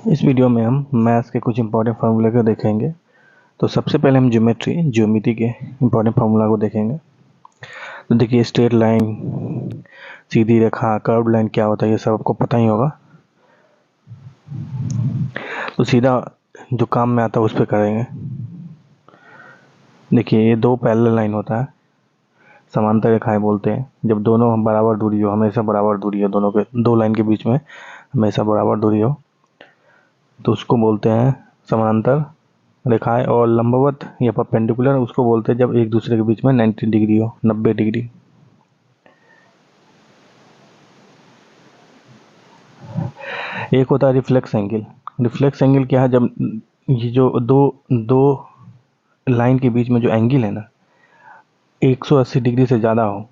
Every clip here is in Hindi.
इस वीडियो में हम मैथ्स के कुछ इंपॉर्टेंट फार्मूला को देखेंगे। तो सबसे पहले हम ज्योमेट्री के इंपॉर्टेंट फार्मूला को देखेंगे। तो देखिए, स्ट्रेट लाइन, सीधी रेखा, कर्व लाइन क्या होता है ये सब आपको पता ही होगा। तो सीधा जो काम में आता है उस पर करेंगे। देखिए, ये दो पैरेलल लाइन होता है, समांतर रेखाएं बोलते हैं। जब दोनों बराबर दूरी हो, हमेशा बराबर दूरी हो, दोनों के दो लाइन के बीच में हमेशा बराबर दूरी हो, तो उसको बोलते हैं समांतर रेखाएं। और लंबवत या परपेंडिकुलर उसको बोलते हैं जब एक दूसरे के बीच में 90 डिग्री हो, 90 डिग्री। एक होता है रिफ्लेक्स एंगल। रिफ्लेक्स एंगल क्या है? जब ये जो दो दो लाइन के बीच में जो एंगल है ना, 180 डिग्री से ज़्यादा हो,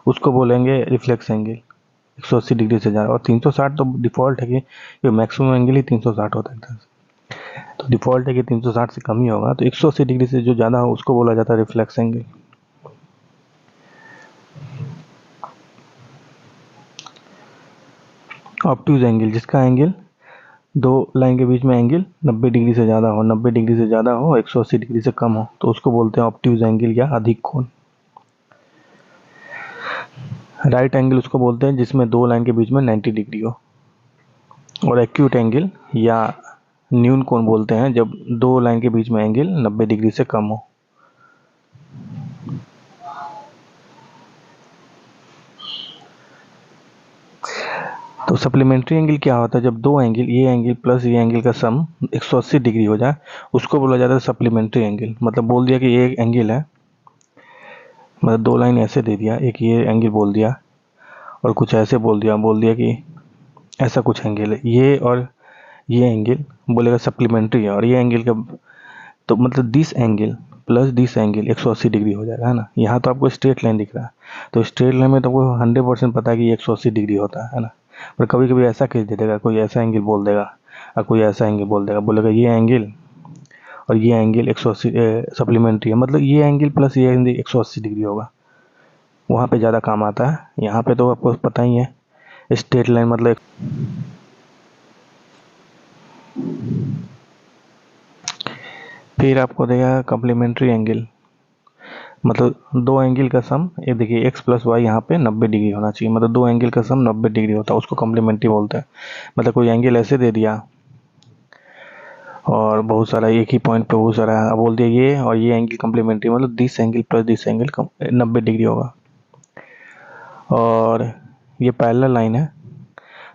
उसको बोलेंगे रिफ्लेक्स एंगल। 180 डिग्री से ज़्यादा। और 360 तो डिफ़ॉल्ट है कि मैक्सिमम एंगल ही 360 होता है। तो डिफ़ॉल्ट है कि 360 से कम ही होगा। तो 180 डिग्री से जो ज़्यादा हो उसको बोला जाता है रिफ्लेक्स एंगल। ऑब्ट्यूज एंगल, जिसका एंगल दो लाइन के बीच में एंगल 90 डिग्री से ज़्यादा हो, 90 डिग्री से ज़्यादा हो, 180 डिग्री से कम हो, तो उसको बोलते हैं ऑब्ट्यूज एंगल या अधिक कोण। राइट एंगल उसको बोलते हैं जिसमें दो लाइन के बीच में 90 डिग्री हो। और एक्यूट एंगल या न्यून कोण बोलते हैं जब दो लाइन के बीच में एंगल 90 डिग्री से कम हो। तो सप्लीमेंट्री एंगल क्या होता है? जब दो एंगल, ये एंगल प्लस ये एंगल का सम 180 डिग्री हो जाए, उसको बोला जाता है सप्लीमेंट्री एंगल। मतलब बोल दिया कि ये एक एंगल है, मतलब दो लाइन ऐसे दे दिया, एक ये एंगल बोल दिया और कुछ ऐसे बोल दिया कि ऐसा कुछ एंगल है, ये और ये एंगल बोलेगा सप्लीमेंट्री है। और ये एंगल का तो मतलब this angle plus this angle 180 degree हो जाएगा, है ना। यहाँ तो आपको स्ट्रेट लाइन दिख रहा है, तो स्ट्रेट लाइन में तो आपको 100% पता है कि ये 180 डिग्री होता है ना। पर कभी कभी ऐसा खींच दे देगा, कोई ऐसा एंगल बोल देगा और कोई ऐसा एंगल बोल देगा, बोलेगा ये एंगल और ये एंगल 180 सप्लीमेंट्री है, मतलब ये एंगल प्लस ये एंगल 180 डिग्री होगा। वहाँ पे ज़्यादा काम आता है। यहाँ पे तो आपको पता ही है, स्ट्रेट लाइन मतलब फिर आपको देगा कम्प्लीमेंट्री एंगल। मतलब दो एंगल का सम, ये देखिए एक्स प्लस वाई यहाँ पे 90 डिग्री होना चाहिए, मतलब दो एंगल का सम 90 डिग्री होता है, उसको कम्प्लीमेंट्री बोलते हैं। मतलब कोई एंगल ऐसे दे दिया और बहुत सारा एक ही पॉइंट पे बहुत सारा बोल दिया ये और ये एंगल कम्प्लीमेंट्री, मतलब this angle plus this angle 90 degree होगा। और ये पैरेलल लाइन है,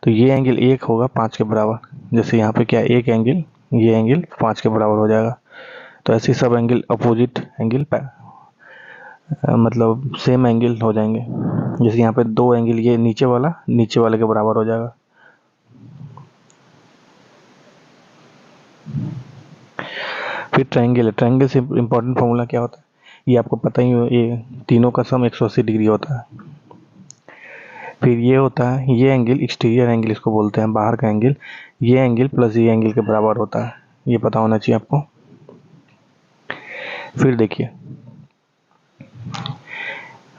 तो ये एंगल एक होगा 5 के बराबर। जैसे यहाँ पे क्या, एक एंगल, ये एंगल 5 के बराबर हो जाएगा। तो ऐसे सब एंगल अपोजिट एंगल मतलब सेम एंगल हो जाएंगे। जैसे यहाँ पे दो एंगल, ये नीचे वाले के बराबर हो जाएगा। फिर ट्रायंगल है। ट्रायंगल से इंपॉर्टेंट फार्मूला क्या होता है ये आपको पता ही हो, ये तीनों का सम 180 डिग्री होता है। फिर ये होता है, ये एंगल एक्सटीरियर एंगल इसको बोलते हैं, बाहर का एंगल, ये एंगल प्लस ये एंगल के बराबर होता है, ये पता होना चाहिए आपको। फिर देखिए,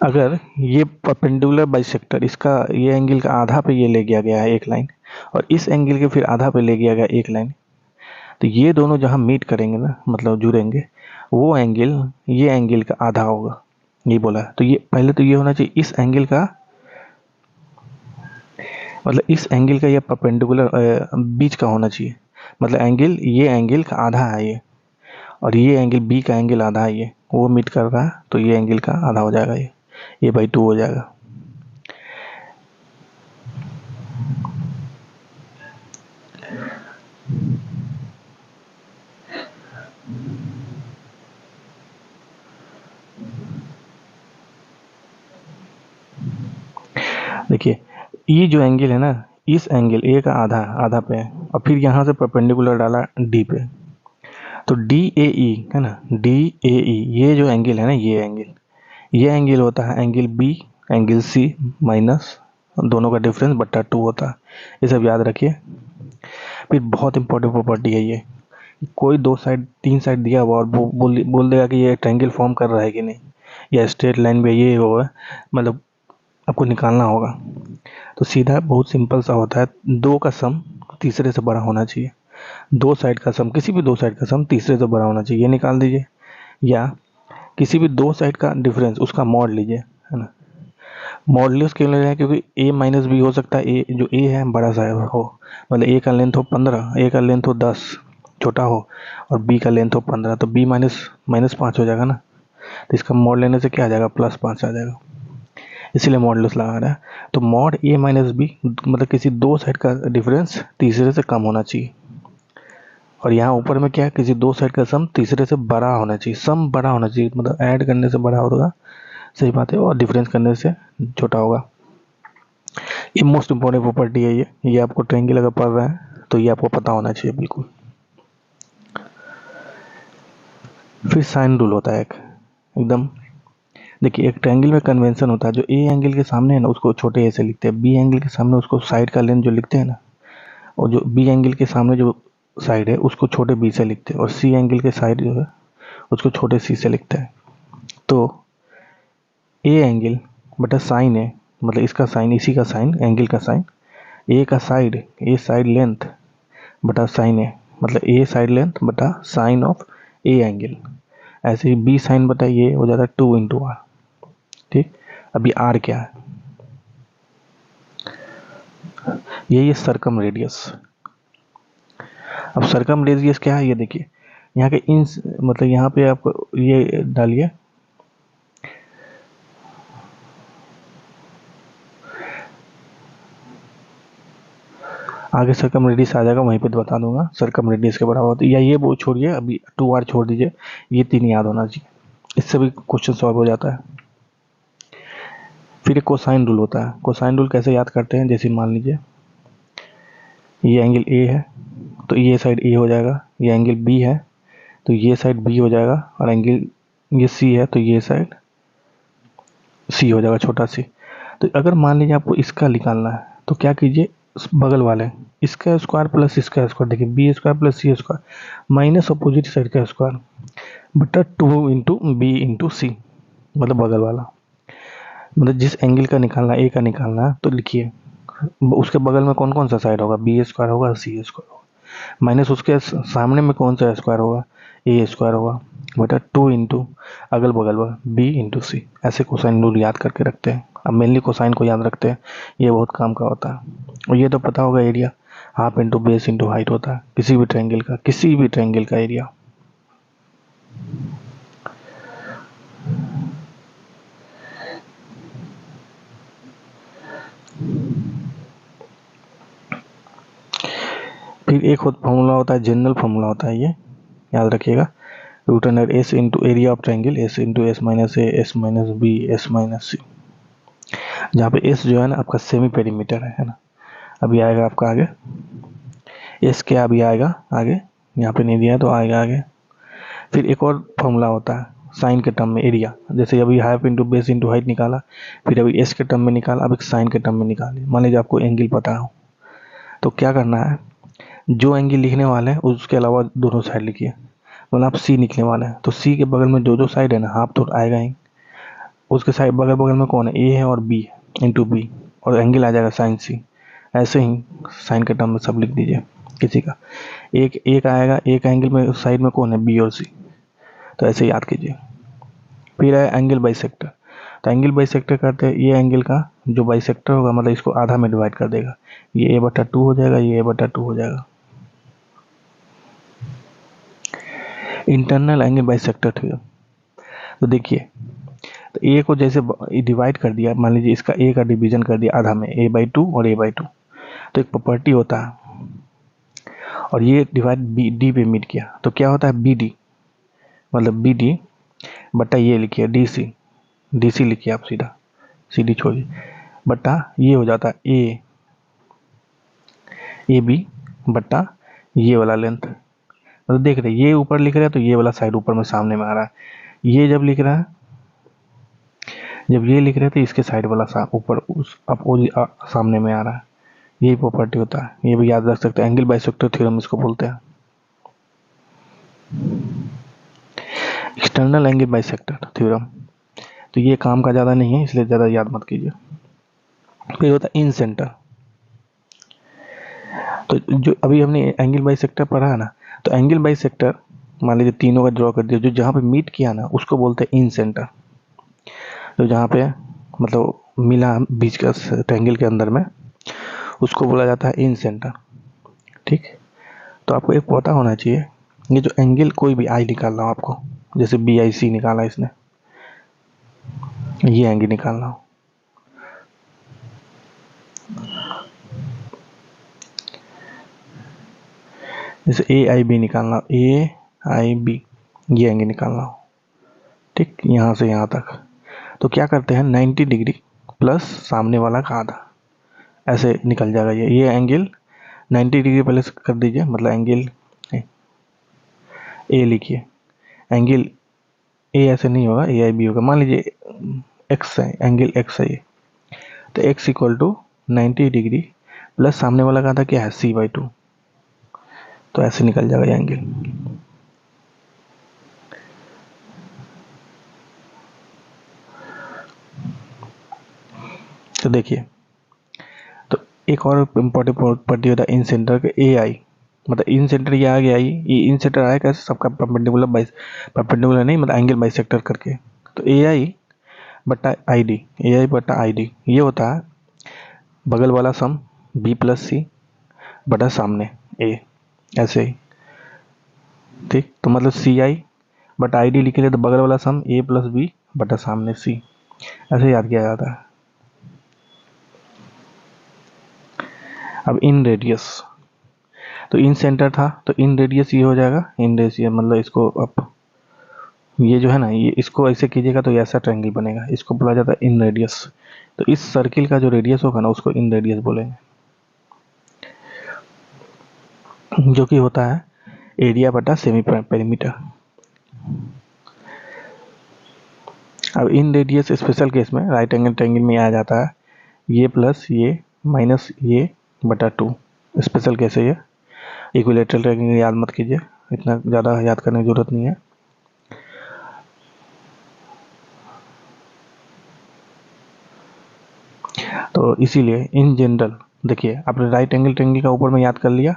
अगर ये परपेंडिकुलर बाइसेक्टर, इसका ये एंगल का आधा पे ये ले गया गया है एक लाइन, और इस एंगल के फिर आधा पे ले गया गया एक लाइन, तो ये दोनों जहाँ मीट करेंगे ना, मतलब जुड़ेंगे, वो एंगल ये एंगल का आधा होगा, ये बोला है। तो ये पहले तो ये होना चाहिए इस एंगल का, मतलब इस एंगल का ये परपेंडिकुलर बीच का होना चाहिए। मतलब एंगल, ये एंगल का आधा है ये, और ये एंगल बी का एंगल आधा है, ये वो मीट कर रहा है, तो ये एंगल का आधा हो जाएगा, ये बाई 2 हो जाएगा। देखिए, ये जो एंगल है ना, इस एंगल ए का आधा आधा पे है, और फिर यहाँ से परपेंडिकुलर डाला डी पे, तो डी ए ई है ना, डी ए ई, ये जो एंगल है ना, ये एंगल होता है angle B, angle C minus दोनों का डिफरेंस बट्टा 2 होता है। ये सब याद रखिए। फिर बहुत इंपॉर्टेंट प्रॉपर्टी है ये, कोई दो साइड तीन साइड दिया हुआ और बोल देगा कि ये ट्रायंगल फॉर्म कर रहा है कि नहीं, या स्ट्रेट लाइन में ये होगा, मतलब आपको निकालना होगा। तो सीधा बहुत सिंपल सा होता है, दो का सम तीसरे से बड़ा होना चाहिए। दो साइड का सम, किसी भी दो साइड का सम तीसरे से बड़ा होना चाहिए, ये निकाल दीजिए। या किसी भी दो साइड का डिफरेंस, उसका मॉड लीजिए, है ना। मॉडल्स क्यों ले रहे हैं, क्योंकि ए माइनस बी हो सकता है, ए जो ए है बड़ा सा हो, मतलब ए का लेंथ हो 15, ए का लेंथ हो 10 छोटा हो, और बी का लेंथ हो 15, तो बी माइनस माइनस 5 हो जाएगा ना। तो इसका मॉड लेने से क्या आ जाएगा, +5 आ जाएगा, इसीलिए मॉडल्स लगा रहा है। तो मॉड ए माइनस बी मतलब किसी दो साइड का डिफरेंस तीसरे से कम होना चाहिए। और यहाँ ऊपर में क्या है, किसी दो साइड का सम तीसरे से बड़ा होना चाहिए, सम बड़ा होना चाहिए, मतलब ऐड करने से बड़ा होगा, सही बात है, और डिफरेंस करने से छोटा होगा। ये मोस्ट इंपॉर्टेंट प्रॉपर्टी है, ये आपको ट्रायंगल अगर पढ़ रहा है तो ये आपको पता होना चाहिए बिल्कुल। फिर साइन रूल होता है एक, एकदम देखिए, एक ट्रायंगल में कन्वेंशन होता है, जो ए एंगल के सामने है ना उसको छोटे ए से लिखते हैं, बी एंगल के सामने उसको साइड का लेंथ जो लिखते हैं ना, और जो बी एंगल के सामने जो साइड है उसको छोटे बी से लिखते हैं, और सी एंगल के साइड जो है उसको छोटे सी से लिखते हैं। तो ए एंगल बटा साइन है, मतलब इसका साइन, इसी का साइन, एंगल का साइन, ए का साइड, ए साइड लेंथ बटा साइन है, मतलब ए साइड लेंथ बटा साइन ऑफ ए एंगल। ऐसे ही बी साइन बटा ये हो जाता है 2 इंटू आर। ठीक, अभी आर क्या है, यही सर्कम रेडियस। अब सर्कम रेडियस क्या है, ये देखिए, यहाँ के इन मतलब यहाँ पे आप ये डालिए, आगे सर्कम रेडियस आ जाएगा, वहीं पे तो बता दूंगा सर्कम रेडियस के बराबर होता है, या ये वो छोड़िए, अभी 2r छोड़ दीजिए, ये 3 याद होना चाहिए, इससे भी क्वेश्चन सॉल्व हो जाता है। फिर एक कोसाइन रूल होता है, कोसाइन रूल कैसे याद करते हैं, जैसे मान लीजिए ये एंगल ए है तो ये साइड ए हो जाएगा, ये एंगल बी है तो ये साइड बी हो जाएगा, और एंगल ये सी है तो ये साइड सी हो जाएगा, छोटा सी। तो अगर मान लीजिए आपको इसका निकालना है तो क्या कीजिए, बगल वाले इसका स्क्वायर प्लस इसका स्क्वायर, देखिए B square plus C square minus opposite side का स्क्वायर बटा 2 इंटू बी इंटू सी, मतलब बगल वाला, मतलब जिस एंगल का निकालना है, ए का निकालना है, तो लिखिए उसके बगल में कौन कौन सा साइड होगा, बी स्क्वायर होगा, सी स्क्वायर होगा, माइनस उसके सामने में कौन सा स्क्वायर होगा, ए स्क्वायर होगा, बटा 2 इंटू अगल बगल में बी इंटू सी। ऐसे कोसाइन रूल याद करके रखते हैं, अब मेनली कोसाइन को याद रखते हैं, ये बहुत काम का होता है। और ये तो पता होगा, area half into base into height होता है किसी भी ट्रायंगल का, किसी भी ट्रायंगल का एरिया। फिर एक फॉर्मूला होता है, जनरल फॉर्मूला होता है, ये याद रखिएगा, root under S into area of triangle, S into S minus A, S minus B, S minus C, जहाँ पे एस जो है ना आपका सेमी पेरीमीटर है ना। अभी आएगा आपका आगे, एस क्या अभी आएगा आगे, यहाँ पे नहीं दिया तो आएगा आगे। फिर एक और फॉर्मूला होता है साइन के टर्म में एरिया, जैसे अभी half into base into height निकाला, फिर अभी एस के टर्म में निकाला, अब एक साइन के टर्म में निकालिए। मान लीजिए आपको एंगल पता हो तो क्या करना है, जो एंगल लिखने वाले हैं उसके अलावा दोनों साइड लिखिए, मतलब आप सी निकलने वाले हैं तो सी के बगल में जो साइड है ना हाफ तो आएगा ही, उसके साइड बगल बगल में कौन है, ए है और बी है इंटू बी, और एंगल आ जाएगा साइन सी। ऐसे ही साइन के टर्म में सब लिख दीजिए किसी का, एक आएगा, एक एंगल में साइड में कौन है, बी और सी, तो ऐसे याद कीजिए। फिर है एंगल बाइसेक्टर, तो एंगल बाइसेक्टर करते हैं, ये एंगल का जो बाइसेक्टर होगा मतलब इसको आधा में डिवाइड कर देगा, ये a/2 हो जाएगा, ये a/2 हो जाएगा। इंटरनल एंगल बाइसेक्टर थ्योरम, तो देखिए, तो ए को जैसे डिवाइड कर दिया, मान लीजिए इसका ए का डिवीजन कर दिया आधा में, a/2 और a/2, तो एक प्रॉपर्टी होता है, और ये डिवाइड बी डी पे मीट किया तो क्या होता है, बी डी, मतलब बी डी बटा ये लिखिए डी सी, डी सी लिखिए आप सीधा, सी डी छोड़िए, बटा ये हो जाता है ए बी बटा ये वाला लेंथ, मतलब देख रहे ये ऊपर लिख रहा है तो ये वाला साइड ऊपर में सामने में आ रहा है, ये जब लिख रहा है, जब ये लिख रहे थे इसके साइड वाला ऊपर उस सामने में आ रहा है, यही प्रॉपर्टी होता है, ये भी याद रख सकते हैं, एंगल बाइसेक्टर थ्योरम इसको बोलते हैं। एक्सटर्नल एंगल बाइसेक्टर थ्योरम, तो ये काम का ज़्यादा नहीं है इसलिए ज़्यादा याद मत कीजिए। फिर होता है इन सेंटर, तो जो अभी हमने एंगल बाइसेक्टर पढ़ा है ना, तो एंगल बाइसेक्टर मान लीजिए तीनों का ड्रॉ कर दिया, जो जहाँ पे मीट किया ना उसको बोलते हैं इन सेंटर। तो जहाँ पे मतलब मिला बीच का ट्रायंगल के अंदर में, उसको बोला जाता है इन सेंटर। ठीक, तो आपको एक पता होना चाहिए, ये जो एंगल कोई भी आई निकालना हो आपको, जैसे बी आई सी निकाला इसने, ये एंगल निकालना हो, जैसे ए आई बी निकालना हो, ए आई बी ये एंगल निकालना हो, ठीक, यहाँ से यहाँ तक, तो क्या करते हैं 90 डिग्री प्लस सामने वाला का आधा, ऐसे निकल जाएगा ये एंगल 90 डिग्री पहले से कर दीजिए, मतलब एंगल ए लिखिए, एंगल ए ऐसे नहीं होगा, ए आई बी होगा, मान लीजिए एक्स है, एंगल एक्स है ये, तो x equal to 90 degree plus सामने वाला का था क्या है c/2, तो ऐसे निकल जाएगा ये एंगल। तो देखिए, तो एक और इम्पोर्टेंट प्रॉपर्टी होता है इन सेंटर के, ए आई, मतलब इन सेंटर ये आ गया, ये इन सेंटर आया कैसे, सबका परपेंडिकुलर परपेंडिकुलर नहीं, मतलब एंगल बाइसेक्टर करके, तो ए आई बटा आई डी, ए आई बटा आई डी ये होता है बगल वाला सम बी प्लस सी बटा सामने ए, ऐसे ही। ठीक, तो मतलब सी आई बटा आई डी लिखेंगे तो बगल वाला सम ए प्लस बी बटा सामने सी, ऐसे याद किया जाता है। अब इन रेडियस, तो इन सेंटर था तो इन रेडियस ये हो जाएगा, इन रेडियस मतलब इसको अब ये जो है ना, ये इसको ऐसे कीजिएगा तो ऐसा ट्रायंगल बनेगा, इसको बोला जाता है इन रेडियस। तो इस सर्किल का जो रेडियस होगा ना उसको इन रेडियस बोलेंगे, जो कि होता है एरिया बटा सेमी पेरीमीटर। अब इन रेडियस स्पेशल केस में राइट एंगल ट्रायंगल में आ जाता है ये प्लस ये माइनस ये बटा 2, स्पेशल केस है ये। इक्विलेटरल ट्रायंगल याद मत कीजिए, इतना ज़्यादा याद करने की जरूरत नहीं है। तो इसीलिए इन जनरल देखिए, आपने राइट एंगल ट्रायंगल का ऊपर में याद कर लिया,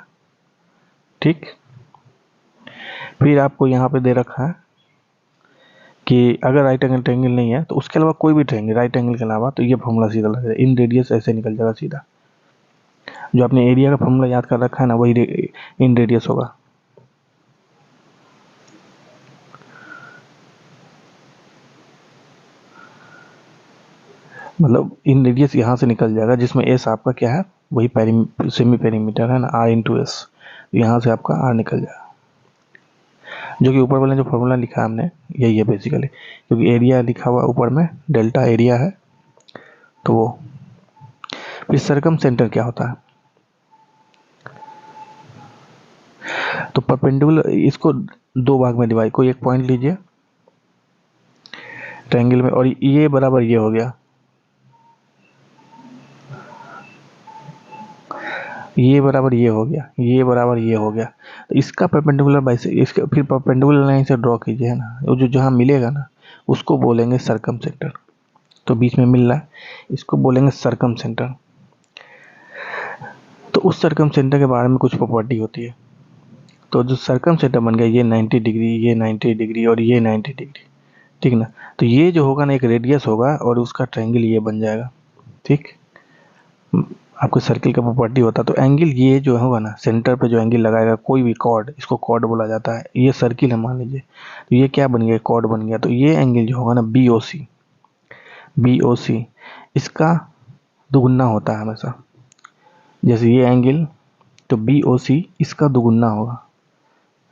ठीक, फिर आपको यहाँ पे दे रखा है कि अगर राइट एंगल ट्रायंगल नहीं है तो उसके अलावा कोई भी ट्रायंगल राइट एंगल के अलावा, तो ये फॉर्मूला सीधा लग जाएगा, इन रेडियस ऐसे निकल जाएगा सीधा, जो आपने एरिया का फॉर्मूला याद कर रखा है ना वही इन रेडियस होगा। मतलब इन रेडियस यहाँ से निकल जाएगा, जिसमें एस आपका क्या है, वही सेमी पेरीमीटर है ना, आर इंटू एस, यहाँ से आपका आर निकल जाएगा, जो कि ऊपर वाले जो फॉर्मूला लिखा है हमने यही है बेसिकली, क्योंकि एरिया लिखा हुआ ऊपर में डेल्टा एरिया है, तो वो। फिर सरकम सेंटर क्या होता है, तो परपेंडिकुलर इसको दो भाग में डिवाइड, कोई एक पॉइंट लीजिए ट्रायंगल में और ये बराबर ये हो गया, ये बराबर ये हो गया, ये बराबर ये हो गया, तो इसका परपेंडिकुलर बाइस, इसका फिर परपेंडिकुलर लाइन से ड्रॉ कीजिए, है ना, वो जो जहाँ मिलेगा ना उसको बोलेंगे सरकम सेंटर, तो बीच में मिल रहा है इसको बोलेंगे सरकम सेंटर। तो उस सरकम सेंटर के बारे में कुछ प्रॉपर्टी होती है, तो जो सरकम सेंटर बन गया, ये 90 डिग्री, ये 90 डिग्री और ये 90 डिग्री, ठीक ना, तो ये जो होगा ना एक रेडियस होगा और उसका ट्रायंगल ये बन जाएगा, ठीक, आपको सर्किल का प्रॉपर्टी होता है। तो एंगल ये जो होगा ना सेंटर पे जो एंगल लगाएगा कोई भी कॉर्ड, इसको कॉर्ड बोला जाता है, ये सर्किल है मान लीजिए, तो ये क्या बन गया, कॉर्ड बन गया, तो ये एंगल जो होगा ना बी ओ सी इसका दुगुना होता है हमेशा, जैसे ये एंगल, तो बी ओ सी इसका दुगुना होगा,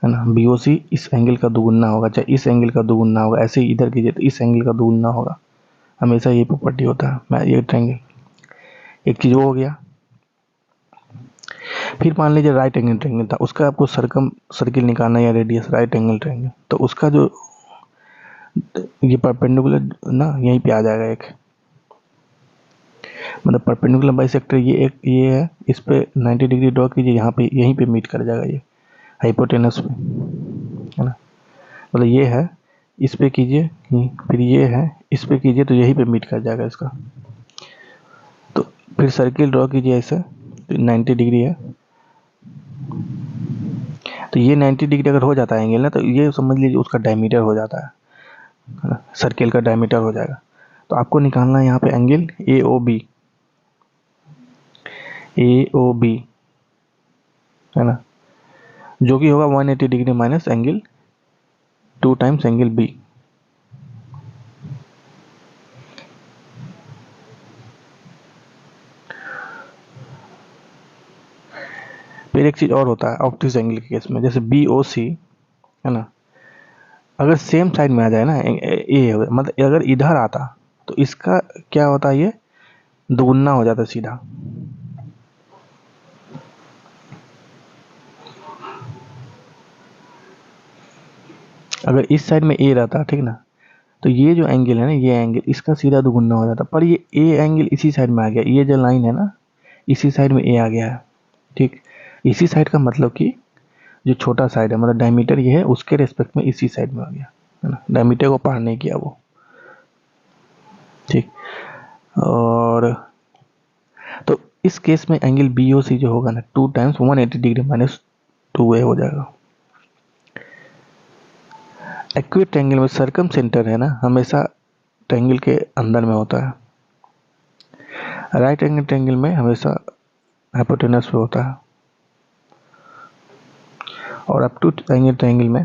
है ना, बी ओ सी इस एंगल का दुगुना होगा, चाहे इस एंगल का दुगुना होगा, ऐसे ही इधर कीजिए तो इस एंगल का दुगुना होगा, हमेशा ये प्रॉपर्टी होता है। मैं ये ट्रायंगल एक चीज़ वो हो गया। फिर मान लीजिए राइट एंगल ट्रायंगल था, उसका आपको सर्किल निकालना या रेडियस राइट एंगल ट्रायंगल, तो उसका जो ये परपेंडिकुलर ना यहीं पे आ जाएगा एक, मतलब परपेंडिकुलर बाइसेक्टर ये एक ये है, इस पे 90 डिग्री ड्रॉ कीजिए, यहाँ पे यहीं पे मीट कर जाएगा ये हाइपोटेनस पे, है ना, मतलब ये है इस पे कीजिए, फिर ये है इस पे कीजिए, तो यहीं पे मीट कर जाएगा इसका। तो फिर सर्किल ड्रॉ कीजिए ऐसे, 90 डिग्री है, तो ये 90 डिग्री अगर हो जाता है एंगल ना, तो ये समझ लीजिए उसका डायमीटर हो जाता है ना, सर्किल का डायमीटर हो जाएगा। तो आपको निकालना है यहाँ पे एंगल ए ओ बी है ना, जो कि होगा 180 degree minus angle 2 times angle B. फिर एक चीज़ और होता है ऑप्टिक्स एंगल के केस में, जैसे बी ओ सी है ना, अगर सेम साइड में आ जाए ना ए, मतलब अगर इधर आता तो इसका क्या होता है, ये दोगुना हो जाता है सीधा। अगर इस साइड में ए रहता, ठीक ना, तो ये जो एंगल है ना, ये एंगल इसका सीधा दुगुना हो जाता। पर ये ए एंगल इसी साइड में आ गया, ये जो लाइन है ना, इसी साइड में ए आ गया है, ठीक। इसी साइड का मतलब कि जो छोटा साइड है, मतलब डायमीटर ये है, उसके रेस्पेक्ट में इसी साइड में आ गया है ना, डायमीटर को पार नहीं किया वो, ठीक। और तो इस केस में एंगल बी ओ सी जो होगा ना, 2 टाइम्स 180 डिग्री माइनस 2a हो जाएगा। एक्यूट ट्रायंगल में सर्कम सेंटर है ना, हमेशा ट्रायंगल के अंदर में होता है। राइट एंगल ट्रायंगल में हमेशा हाइपोटेनस पे होता है, और अप टू एंगल ट्रायंगल में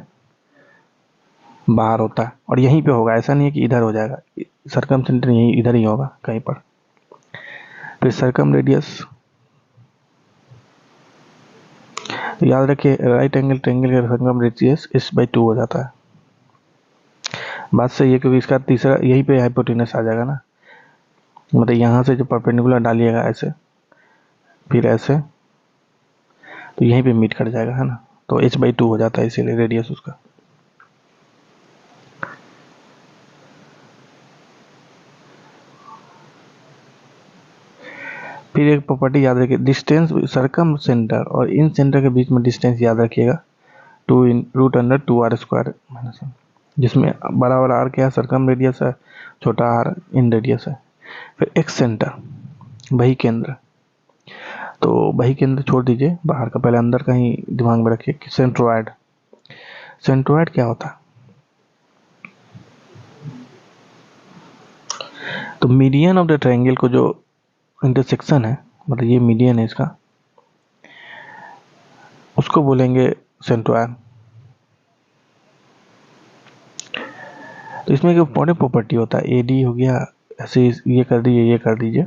बाहर होता है। और यहीं पे होगा, ऐसा नहीं है कि इधर हो जाएगा, सर्कम सेंटर यहीं इधर ही होगा कहीं पर। फिर सर्कम रेडियस, तो याद रखिए राइट एंगल ट्रायंगल का सर्कम रेडियस s/2 हो जाता है। बात सही है, क्योंकि इसका तीसरा यहीं पे हाइपोटेनस आ जाएगा ना, मतलब यहाँ से जो परपेंडिकुलर डालिएगा ऐसे, फिर ऐसे, तो यहीं पे मीट कर जाएगा है ना, तो h/2 हो जाता है इसीलिए रेडियस उसका। फिर एक प्रॉपर्टी याद रखिए, डिस्टेंस सर्कम सेंटर और इन सेंटर के बीच में डिस्टेंस याद रखिएगा 2√2r² माइनस 1, जिसमें बड़ा वाला आर क्या है, सर्कम रेडियस है, छोटा आर इन रेडियस है। फिर एक्स सेंटर, बही केंद्र, तो बही केंद्र छोड़ दीजिए, बाहर का पहले अंदर का ही दिमाग में रखिए कि सेंट्रोइड। सेंट्रोइड क्या होता है, तो मीडियन ऑफ द ट्रायंगल को जो इंटरसेक्शन है, मतलब ये मीडियन है इसका, उसको बोलेंगे सेंट्रोइड। तो इसमें एक इंपॉर्टेंट प्रॉपर्टी होता है, एडी हो गया, ऐसे ये कर दीजिए, ये कर दीजिए,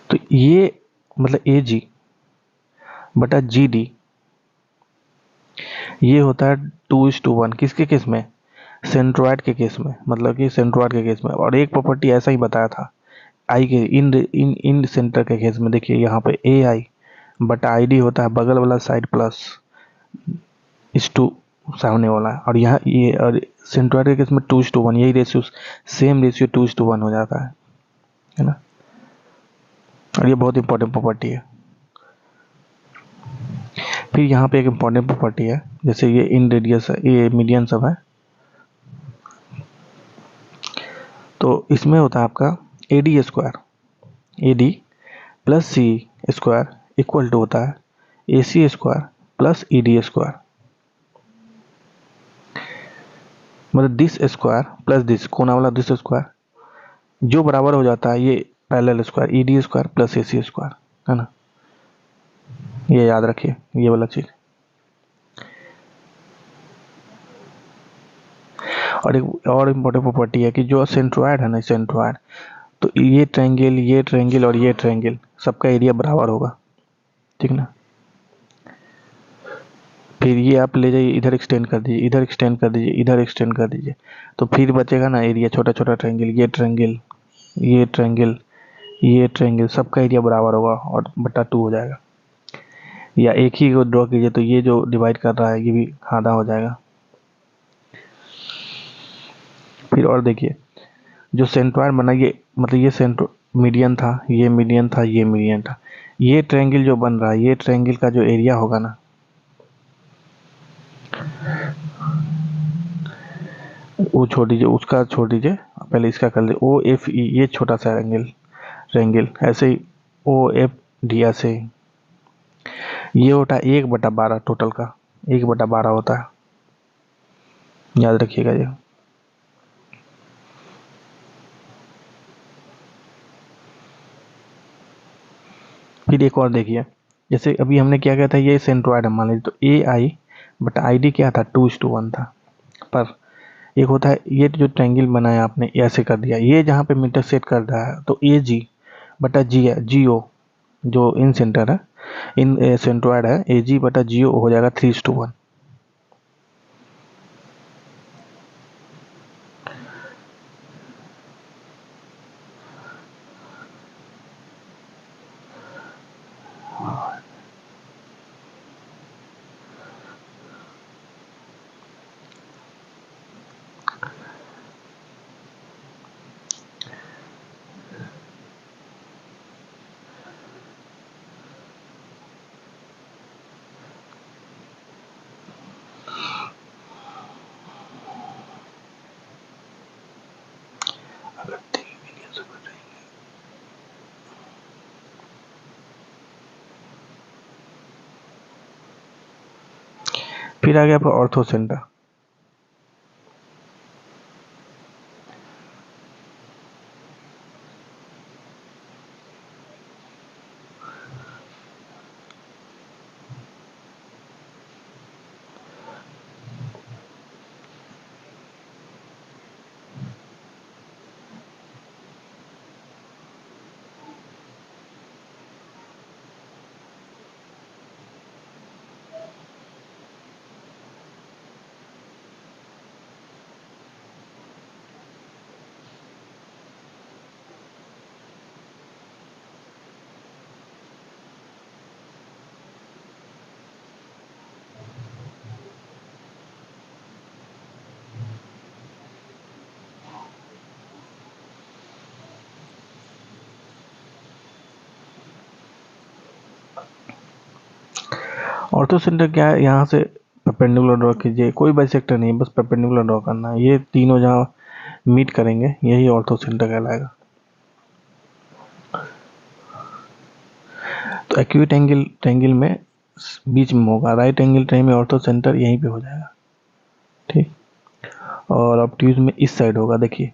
तो ये मतलब ए जी बटा जी डी, ये होता है 2:1 किसके केस में, सेंट्रोइड के केस में, मतलब कि सेंट्रोइड के केस में। और एक प्रॉपर्टी ऐसा ही बताया था आई के इन इन इन सेंटर के केस में, देखिए यहाँ पे ए आई बटा आई डी होता है बगल वाला साइड प्लस इस टू सामने वाला, और यहाँ ये और सेंट्रोइड के केस में 2:1, यही रेशियो, सेम रेशियो 2:1 हो जाता है ना। और ये बहुत इंपॉर्टेंट प्रॉपर्टी है। फिर यहाँ पे एक इंपॉर्टेंट प्रॉपर्टी है, जैसे ये इन रेडियस है, ये मीडियन सब है, तो इसमें होता है आपका A D square, A D plus C square equal to होता है A C square plus E D square, मतलब दिस स्क्वायर प्लस दिस कोना वाला दिस स्क्वायर, जो बराबर हो जाता है ये parallel square E D square plus A C square, है ना। ये याद रखिए ये वाला चीज। और एक और इम्पोर्टेंट प्रॉपर्टी है कि जो सेंट्रोइड है ना, सेंट्रोइड, तो ये ट्रायंगल और ये ट्रायंगल सबका एरिया बराबर होगा, ठीक ना। फिर ये आप ले जाइए, इधर एक्सटेंड कर दीजिए, इधर एक्सटेंड कर दीजिए, इधर एक्सटेंड कर दीजिए, तो फिर बचेगा ना एरिया, छोटा छोटा ट्रायंगल, ये ट्रायंगल, ये ट्रायंगल, ये ट्रायंगल, सबका एरिया बराबर होगा और बटा 2 हो जाएगा। या एक ही को ड्रॉ कीजिए, तो ये जो डिवाइड कर रहा है ये भी आधा हो जाएगा। फिर और देखिए जो सेंट्रोइड बना, ये मतलब ये सेंट्रो मीडियन था, ये मीडियन था, ये मीडियन था, ये ट्रायंगल जो बन रहा है, ये ट्रायंगल का जो एरिया होगा ना, वो छोड़ दीजिए, उसका छोड़ दीजिए, पहले इसका कर लीजिए, ओ एफ ई, ये छोटा सा एंगल ट्रायंगल, ऐसे ही ओ एफ डी ऐसे ही। ये होता है 1/12 टोटल का, 1/12 होता है, याद रखिएगा ये। फिर एक और देखिए, जैसे अभी हमने क्या किया था, ये सेंट्रोइड है मान लीजिए, तो ए आई बटा आई डी क्या था, 2:1 था। पर एक होता है ये जो ट्रायंगल बनाया आपने, ऐसे कर दिया, ये जहाँ पे मीटर सेट कर रहा है तो ए जी बटा जी है, जी ओ जो इन सेंटर है, इन सेंट्रोइड है, ए जी बटा जी ओ हो जाएगा 3:1। फिर आ गया आपका ऑर्थो सेंटर। ऑर्थो सेंटर क्या है, यहाँ से परपेंडिकुलर ड्रॉ कीजिए, कोई बाइसेक्टर नहीं, बस परपेंडिकुलर ड्रॉ करना है, ये तीनों जहाँ मीट करेंगे यही ऑर्थो सेंटर कहलाएगा। तो एक्यूट एंगल ट्रायंगल में बीच में होगा, राइट एंगल ट्रायंगल में ऑर्थो सेंटर यहीं पे हो जाएगा, ठीक। और ऑब्ट्यूज में इस साइड होगा, देखिए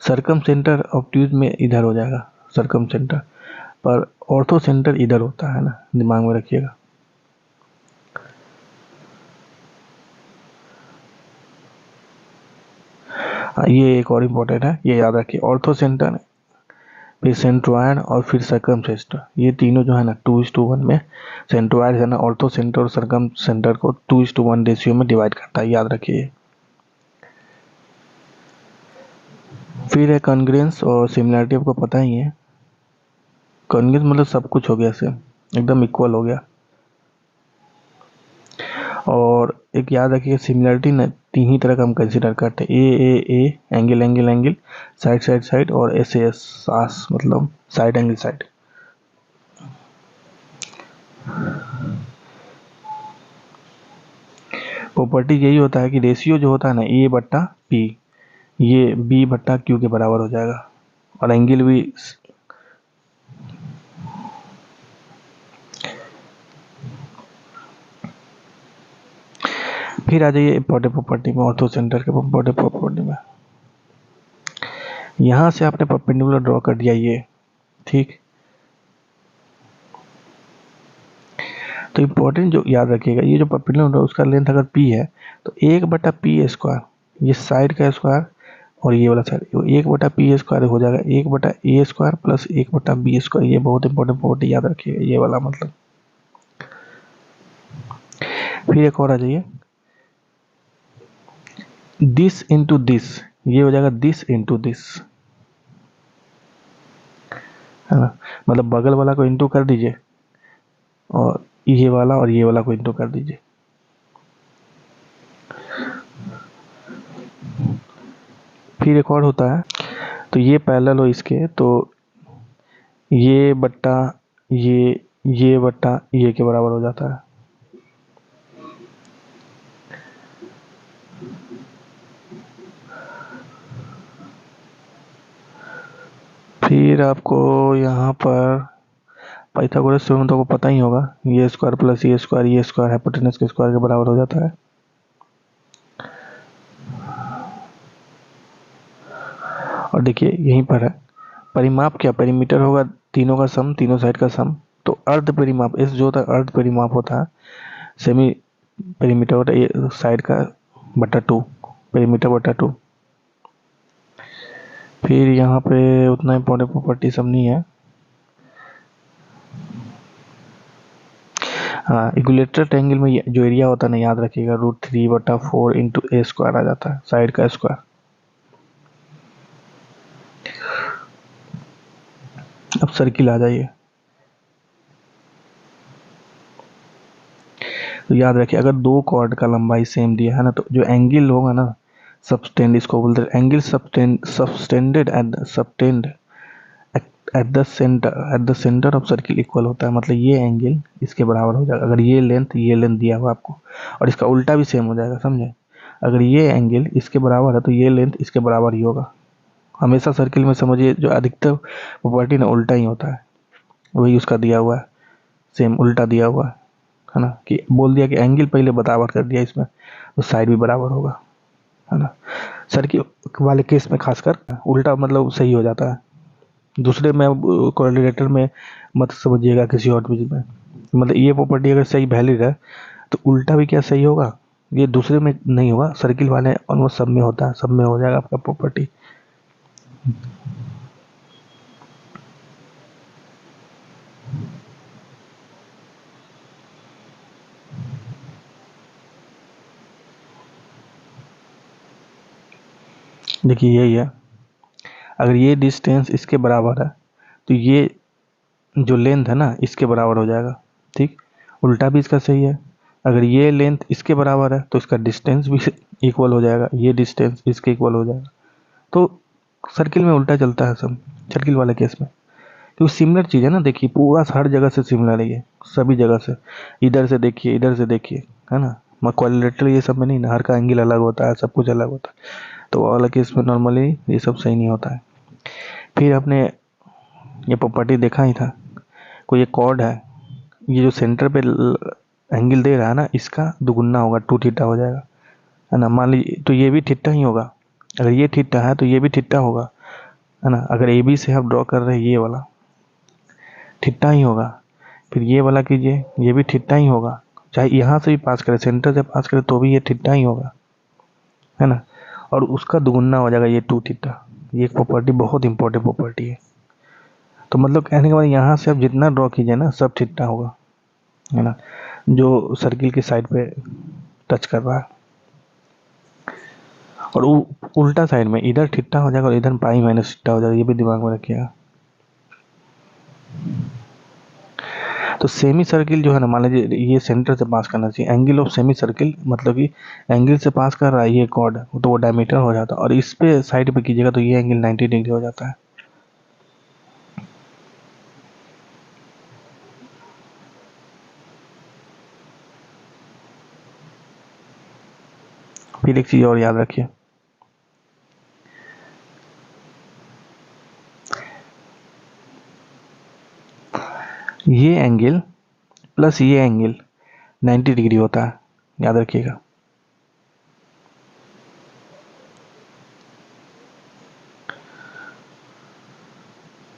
सरकम सेंटर ऑब्ट्यूज में इधर हो जाएगा, सरकम सेंटर, पर ऑर्थो सेंटर इधर होता है ना, दिमाग में रखिएगा। ये एक और इम्पोर्टेंट है, ये याद रखिए, ऑर्थो सेंटर, फिर सेंट्रोइड और फिर सरकम सेंटर, ये तीनों जो है ना 2:1 में, सेंट्रोइड है ना ऑर्थो सेंटर और सरकम सेंटर को 2:1 रेशियो में डिवाइड करता है, याद रखिए। फिर है कॉन्ग्रुएंस और सिमिलरिटी, आपको पता ही है। कॉन्ग्रुएंस मतलब सब कुछ हो गया, से एकदम इक्वल हो गया। और एक याद रखिए सिमिलरिटी ना तीन ही तरह का हम कंसिडर करते हैं, A angle angle angle, side side side, और एस एस आस मतलब साइड एंगल साइड। प्रॉपर्टी यही होता है कि रेशियो जो होता है ना ए बट्टा पी, ये बी बट्टा क्यू के बराबर हो जाएगा, और एंगल भी। फिर आ जाइए इम्पोर्टेंट प्रॉपर्टी में, ऑर्थो सेंटर के इम्पोर्टेंट प्रॉपर्टी में, यहाँ से आपने परपेंडिकुलर ड्रॉ कर दिया ये, ठीक। तो इम्पोर्टेंट जो याद रखिएगा, ये जो परपेंडिकुलर उसका लेंथ अगर पी है तो 1/p², ये साइड का स्क्वायर और ये वाला साइड, 1/p² हो जाएगा 1/a² प्लस 1/b²। ये बहुत इंपॉर्टेंट प्रॉपर्टी याद रखिएगा, ये वाला मतलब। फिर एक और आ जाइए, दिस इंटू दिस, ये हो जाएगा दिस इंटू दिस, है ना, मतलब बगल वाला को इंटू कर दीजिए और ये वाला और ये वाला को इंटू कर दीजिए। फिर एक और होता है, तो ये पैरेलल हो इसके, तो ये बट्टा ये बट्टा ये के बराबर हो जाता है। फिर आपको यहाँ पर पाइथागोरस थ्योरम तो आपको पता ही होगा, ए स्क्वायर प्लस ए स्क्वायर हाइपोटेनस के स्क्वायर के बराबर हो जाता है। और देखिए यहीं पर है परिमाप, क्या परिमीटर होगा तीनों का सम, तीनों साइड का सम। तो अर्ध परिमाप इस जो होता है अर्ध परिमाप होता है, सेमी परिमीटर होता है साइड का बटा 2, परिमीटर बटा 2। फिर यहाँ पे उतना इम्पोर्टेंट प्रॉपर्टी सब नहीं है। हाँ, इक्विलेटरल ट्रायंगल में जो एरिया होता है ना, याद रखिएगा √3/4 इंटू ए स्क्वायर आ जाता है, साइड का स्क्वायर। अब सर्किल आ जाइए, तो याद रखिए अगर दो कॉर्ड का लंबाई सेम दिया है ना, तो जो एंगल होगा ना सबटेंड, इसको बोलते हैं angle subtended at the centre of circle equal होता है। मतलब ये एंगल इसके बराबर हो जाएगा अगर ये लेंथ दिया हुआ आपको, और इसका उल्टा भी सेम हो जाएगा, समझे। अगर ये एंगल इसके बराबर है तो ये लेंथ इसके बराबर ही होगा। हमेशा सर्किल में समझिए जो अधिकतर प्रॉपर्टी ना उल्टा ही होता है, वही उसका दिया हुआ है, सेम उल्टा दिया हुआ है ना, कि बोल दिया कि एंगल पहले बराबर कर दिया इसमें तो साइड भी बराबर होगा, है ना। सर्किल वाले केस में खासकर उल्टा मतलब सही हो जाता है। दूसरे में कोऑर्डिनेटर में मत समझिएगा, किसी और चीज में मतलब ये प्रॉपर्टी अगर सही वैलिड है तो उल्टा भी क्या सही होगा, ये दूसरे में नहीं होगा, सर्किल वाले ऑलमोस्ट सब में होता है, सब में हो जाएगा आपका प्रॉपर्टी। देखिए यही है, अगर ये डिस्टेंस इसके बराबर है तो ये जो लेंथ है ना इसके बराबर हो जाएगा, ठीक। उल्टा भी इसका सही है, अगर ये लेंथ इसके बराबर है तो इसका डिस्टेंस भी इक्वल हो जाएगा, ये डिस्टेंस इसके इक्वल हो जाएगा। तो सर्किल में उल्टा चलता है सब, सर्किल वाले केस में, क्योंकि सिमिलर चीज़ है ना। देखिए पूरा हर जगह से सिमिलर है ये, सभी जगह से, इधर से देखिए इधर से देखिए, है ना। क्वाड्रिलेटरल ये सब में नहीं ना, हर का एंगल अलग होता है, सब कुछ अलग होता है, तो वो वाला केस में नॉर्मली ये सब सही नहीं होता है। फिर आपने ये प्रॉपर्टी देखा ही था, कोई ये कॉर्ड है, ये जो सेंटर पे एंगल दे रहा है ना इसका दुगुना होगा, 2θ हो जाएगा, है ना। मान लीजिए तो ये भी थीटा ही होगा, अगर ये थीटा है तो ये भी थीटा होगा, है ना। अगर ए बी से आप ड्रॉ कर रहे हैं ये वाला थीटा ही होगा, फिर ये वाला कीजिए ये भी थीटा ही होगा, चाहे यहाँ से भी पास करे, सेंटर से पास करे तो भी ये थीटा ही होगा, है ना। और उसका दुगुना हो जाएगा ये 2θ। ये एक प्रॉपर्टी बहुत इंपॉर्टेंट प्रॉपर्टी है। तो मतलब कहने के बाद यहाँ से आप जितना ड्रॉ कीजिए ना सब थीटा होगा, है ना, जो सर्किल की साइड पे टच कर रहा है। और उल्टा साइड में इधर थीटा हो जाएगा और इधर पाई माइनस थीटा हो जाएगा, ये भी दिमाग में रखिएगा। तो सेमी सर्किल जो है ना, मान लीजिए ये सेंटर से पास करना चाहिए, एंगल ऑफ सेमी सर्किल मतलब कि एंगल से पास कर रहा है ये कॉर्ड, तो वो डायमीटर हो जाता है, और इस पे साइड पे कीजिएगा तो ये एंगल 90 डिग्री हो जाता है। फिर एक चीज और याद रखिए, ये एंगल प्लस ये एंगल 90 डिग्री होता है, याद रखिएगा।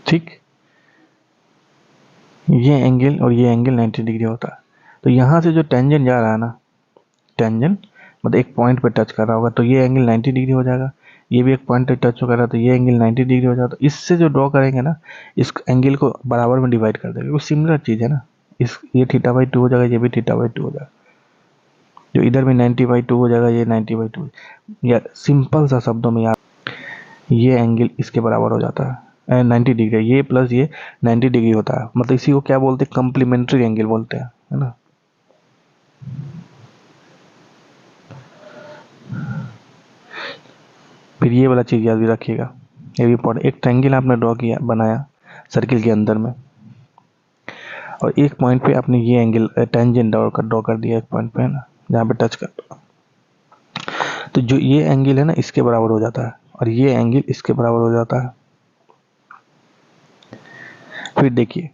ठीक, ये एंगल और ये एंगल 90 डिग्री होता है। तो यहाँ से जो टेंजेंट जा रहा है ना, टेंजेंट मतलब एक पॉइंट पे टच कर रहा होगा तो ये एंगल 90 डिग्री हो जाएगा, ये भी एक पॉइंट पे टच कर रहा है तो ये एंगल 90 डिग्री हो जाएगा। तो इससे जो ड्रॉ करेंगे ना इस एंगल को बराबर में डिवाइड कर देंगे, वो सिमिलर चीज़ है ना। इस ये θ/2 हो जाएगा, ये भी θ/2 हो जाएगा, जो इधर में 90/2 हो जाएगा, ये 90/2। या सिंपल सा शब्दों में याद, ये एंगल इसके बराबर हो जाता है 90 डिग्री, ये प्लस ये 90 डिग्री होता है, मतलब इसी को क्या बोलते हैं, कम्प्लीमेंट्री एंगल बोलते हैं, है ना। फिर ये वाला चीज़ याद भी रखिएगा, ये भी इम्पोर्टेंट। एक ट्रायंगल आपने ड्रॉ किया, बनाया सर्किल के अंदर में, और एक पॉइंट पे आपने ये एंगल टेंजेंट ड्रॉ कर दिया एक पॉइंट पे, है ना, जहाँ पे टच कर, तो जो ये एंगल है ना इसके बराबर हो जाता है और ये एंगल इसके बराबर हो जाता है। फिर देखिए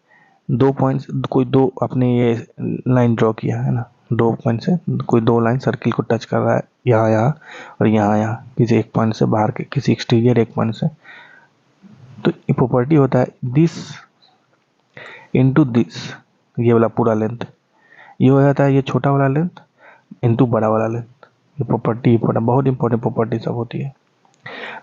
2 पॉइंट्स, कोई दो अपने ये लाइन ड्रॉ किया है ना, 2 पॉइंट से कोई 2 लाइन सर्किल को टच कर रहा है, यहाँ और यहाँ किसी एक पॉइंट से बाहर के किसी एक्सटीरियर एक पॉइंट से। तो ये प्रॉपर्टी होता है दिस इनटू दिस, ये वाला पूरा लेंथ, ये हो जाता है ये छोटा वाला लेंथ इनटू बड़ा वाला लेंथ। ये प्रॉपर्टी बहुत इंपॉर्टेंट प्रॉपर्टी सब होती है।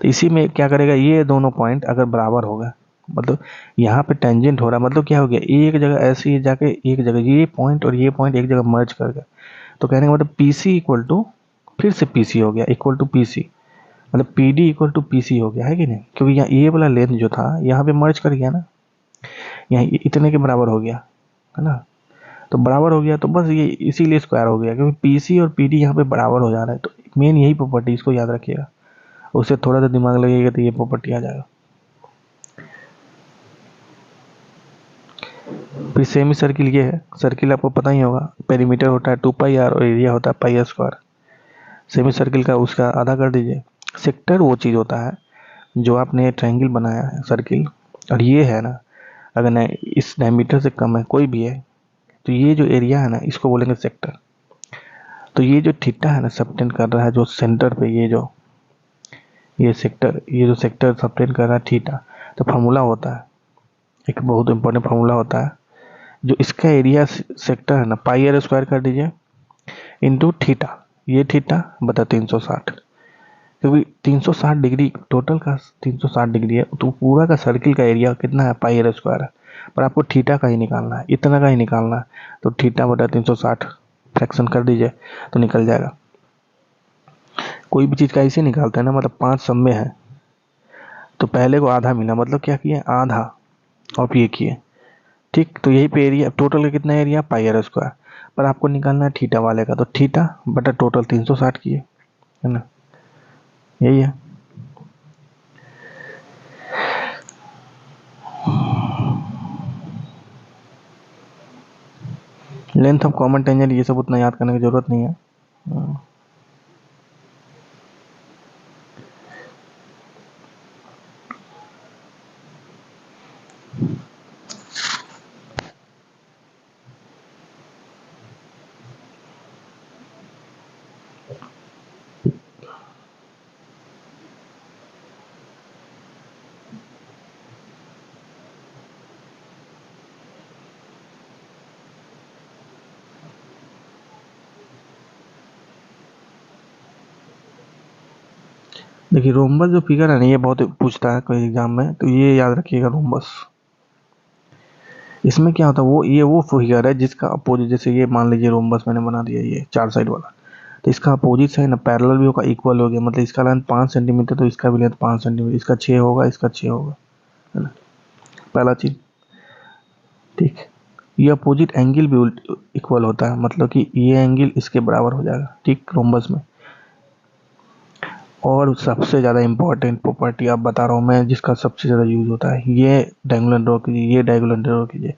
तो इसी में क्या करेगा, ये दोनों पॉइंट अगर बराबर होगा, मतलब यहाँ पे टेंजेंट हो रहा है, मतलब क्या हो गया, एक जगह ऐसे ही जाके एक जगह ये पॉइंट और ये पॉइंट एक जगह मर्ज कर गया। तो कहने का मतलब PC इक्वल टू, फिर से PC हो गया इक्वल टू PC, मतलब PD इक्वल टू PC हो गया, है कि नहीं, क्योंकि यहाँ ये वाला लेंथ जो था यहाँ पे मर्ज कर गया ना, यहाँ इतने के बराबर हो गया है ना। तो बराबर हो गया तो बस ये इसीलिए स्क्वायर हो गया, क्योंकि PC और PD यहाँ पे बराबर हो जा रहा है। तो मेन यही प्रॉपर्टी, इसको याद रखिएगा, उससे थोड़ा सा दिमाग लगेगा तो ये प्रॉपर्टी आ जाएगा। फिर सेमी सर्किल ये है, सर्किल आपको पता ही होगा, पेरीमीटर होता है 2πr और एरिया होता है πr²। सेमी सर्किल का उसका आधा कर दीजिए। सेक्टर वो चीज़ होता है जो आपने ट्रायंगल बनाया है सर्किल, और ये है ना, अगर ना इस डायमीटर से कम है कोई भी है, तो ये जो एरिया है ना इसको बोलेंगे सेक्टर। तो ये जो थीटा है ना सबटेंड कर रहा है जो सेंटर पे, ये जो सेक्टर सबटेंड कर रहा है थीटा। तो फार्मूला होता है, एक बहुत इंपॉर्टेंट फार्मूला होता है, जो इसका एरिया सेक्टर है ना πr² कर दीजिए इंटू थीटा, ये थीटा बता 360, क्योंकि 360 डिग्री टोटल का 360 डिग्री है, तो पूरा का सर्किल का एरिया कितना है πr² है, पर आपको थीटा का ही निकालना है, इतना का ही निकालना है। तो थीटा बटा 360 फ्रैक्शन कर दीजिए तो निकल जाएगा। कोई भी चीज़ का ऐसे निकालते हैं ना, मतलब 5 सब में है तो पहले को आधा मिला, मतलब क्या किए आधा और ये किए, ठीक। तो यही पे एरिया टोटल का कितना एरिया πr², पर आपको निकालना है थीटा वाले का, तो थीटा बटा टोटल 360 किए, है ना, यही है। लेंथ ऑफ कॉमन टेंजेंट ये सब उतना याद करने की जरूरत नहीं है। देखिए रोम्बस जो फिगर है ना, ये बहुत पूछता है कोई एग्जाम में, तो ये याद रखिएगा रोम्बस। इसमें क्या होता है, वो फिगर है जिसका अपोजिट, जैसे ये मान लीजिए रोम्बस मैंने बना दिया ये 4 साइड वाला, तो इसका अपोजिट साइड ना पैरेलल भी होगा, इक्वल हो गया, मतलब इसका लेंथ 5 सेंटीमीटर तो इसका भी लेंथ 5 सेंटीमीटर, इसका 6 होगा, इसका 6 होगा, है ना, पहला चीज, ठीक। ये अपोजिट एंगल भी इक्वल होता है, मतलब कि ये एंगल इसके बराबर हो जाएगा, ठीक, रोम्बस में। और सबसे ज़्यादा इम्पोर्टेंट प्रॉपर्टी आप बता रहा हूँ मैं, जिसका सबसे ज़्यादा यूज होता है, ये डायगोनल ड्रॉ कीजिए, ये डायगोनल ड्रॉ कीजिए,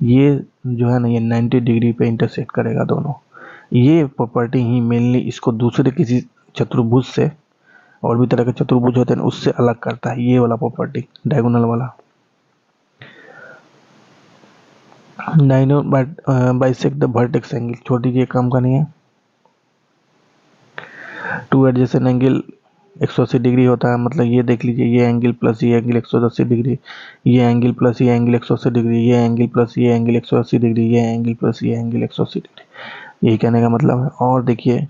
ये जो है ना ये 90 डिग्री पे इंटरसेक्ट करेगा दोनों। ये प्रॉपर्टी ही मेनली इसको दूसरे किसी चतुर्भुज से, और भी तरह के चतुर्भुज होते हैं उससे अलग करता है, ये वाला प्रॉपर्टी डायगोनल वाला। बाइसेक्ट द वर्टेक्स एंगल, छोड़ दीजिए, काम का नहीं है। टू एडजेसेंट एंगल 180 डिग्री होता है, मतलब ये देख लीजिए, ये एंगल प्लस ये एंगल 180 डिग्री, ये एंगल प्लस ये एंगल 180 डिग्री, ये एंगल प्लस ये एंगल 180 डिग्री, ये एंगल प्लस ये एंगल 180 डिग्री, यही कहने का मतलब है। और देखिए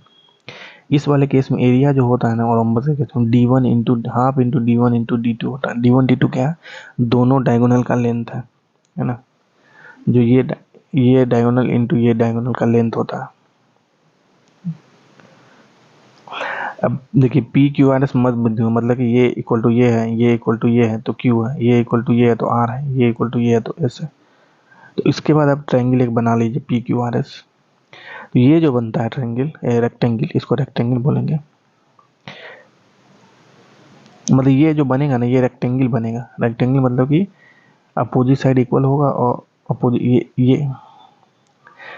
इस वाले केस में एरिया जो होता है ना, और रोम्बस के केस में D1 into half into D1 into D2 होता है। D1 D2 क्या है, दोनों डायगोनल का लेंथ है ना, जो ये डायगोनल इंटू ये डायगोनल का लेंथ होता है। अब देखिए PQRS मत बुझिए, मतलब कि ये इक्वल टू ये है, ये इक्वल टू ये है तो Q है, ये इक्वल टू ये है तो R है, ये इक्वल टू ये है तो S है। तो इसके बाद आप ट्रायंगल एक बना लीजिए PQRS। तो ये जो बनता है ट्रायंगल रेक्टेंगल, इसको रेक्टेंगल बोलेंगे, मतलब ये जो बनेगा ना ये रेक्टेंगल बनेगा। रेक्टेंगल मतलब कि अपोजिट साइड इक्वल होगा, और अपोजिट ये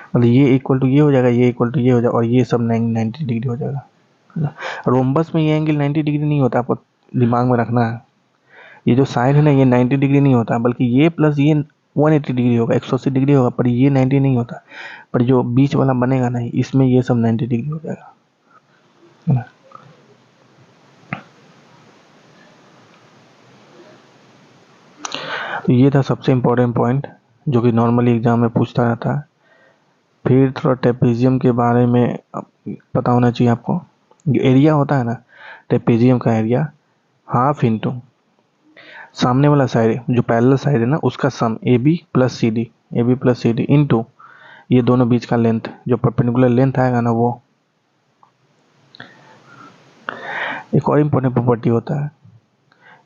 मतलब ये इक्वल टू ये हो जाएगा, ये इक्वल टू ये हो जाएगा, और ये सब 90 डिग्री हो जाएगा। रोम्बस में ये एंगल 90 डिग्री नहीं होता, आपको दिमाग में रखना है। ये जो साइड है ना ये 90 डिग्री नहीं होता, बल्कि ये प्लस ये 180 डिग्री होगा, 180 डिग्री होगा, पर ये 90 नहीं होता, पर जो बीच वाला बनेगा नहीं इसमें ये सब 90 डिग्री हो जाएगा, है ना। तो ये था सबसे इम्पोर्टेंट पॉइंट जो कि नॉर्मली एग्जाम में पूछता रहता है। फिर थोड़ा ट्रेपेजियम के बारे में पता होना चाहिए आपको। जो एरिया होता है ना ट्रेपेजियम का एरिया, हाफ इंटू सामने वाला साइड जो पैरेलल साइड है ना उसका sum A B plus C D into ये दोनों बीच का लेंथ, जो परपेंडिकुलर लेंथ आएगा ना वो। एक और इम्पोर्टेंट प्रॉपर्टी होता है,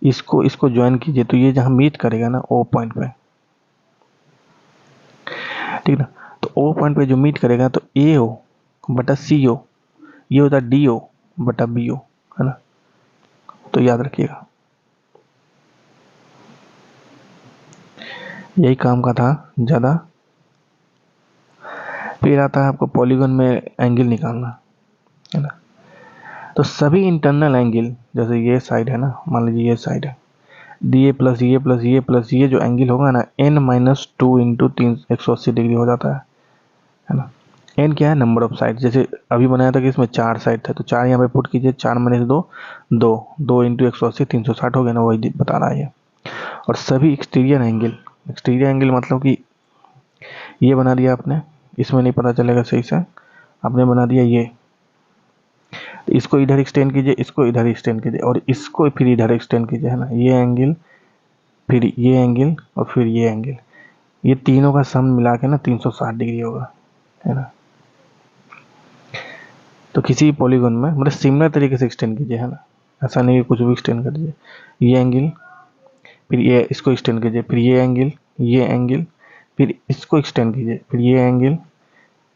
इसको ज्वाइन कीजिए तो ये जहाँ मीट करेगा ना ओ पॉइंट पे, ठीक ना। तो ओ पॉइंट पे जो मीट करेगा तो ए ओ बटा सी ओ, ये होता है डी ओ बटा बी ओ, है ना। तो याद रखिएगा, यही काम का था ज़्यादा। फिर आता है आपको पॉलीगन में एंगल निकालना, है ना। तो सभी इंटरनल एंगल, जैसे ये साइड है ना, मान लीजिए ये साइड है, ये प्लस ये प्लस ये प्लस ये जो एंगल होगा ना n-2 इंटू 180 डिग्री हो जाता है ना। n क्या है, नंबर ऑफ साइड। जैसे अभी बनाया था कि इसमें 4 साइड थे तो 4 यहाँ पे पुट कीजिए, 4 माइनस 2 2, 2 इंटू 180 360 हो गया ना, वही बता रहा है ये। और सभी एक्सटीरियर एंगल मतलब कि ये बना दिया आपने, इसमें नहीं पता चलेगा सही से, आपने बना दिया ये, इसको इधर एक्सटेंड कीजिए, इसको इधर एक्सटेंड कीजिए और इसको फिर इधर एक्सटेंड कीजिए, है ना। ये एंगल, फिर ये एंगल और फिर ये एंगल, ये तीनों का सम मिला के ना 360 डिग्री होगा, है ना। तो किसी भी पॉलीगन में मतलब सिमिलर तरीके से एक्सटेंड कीजिए, है ना, ऐसा नहीं कि कुछ भी एक्सटेंड कर दीजिए। ये एंगल, फिर ये इसको एक्सटेंड कीजिए, फिर ये एंगल, फिर इसको एक्सटेंड कीजिए, फिर ये एंगल,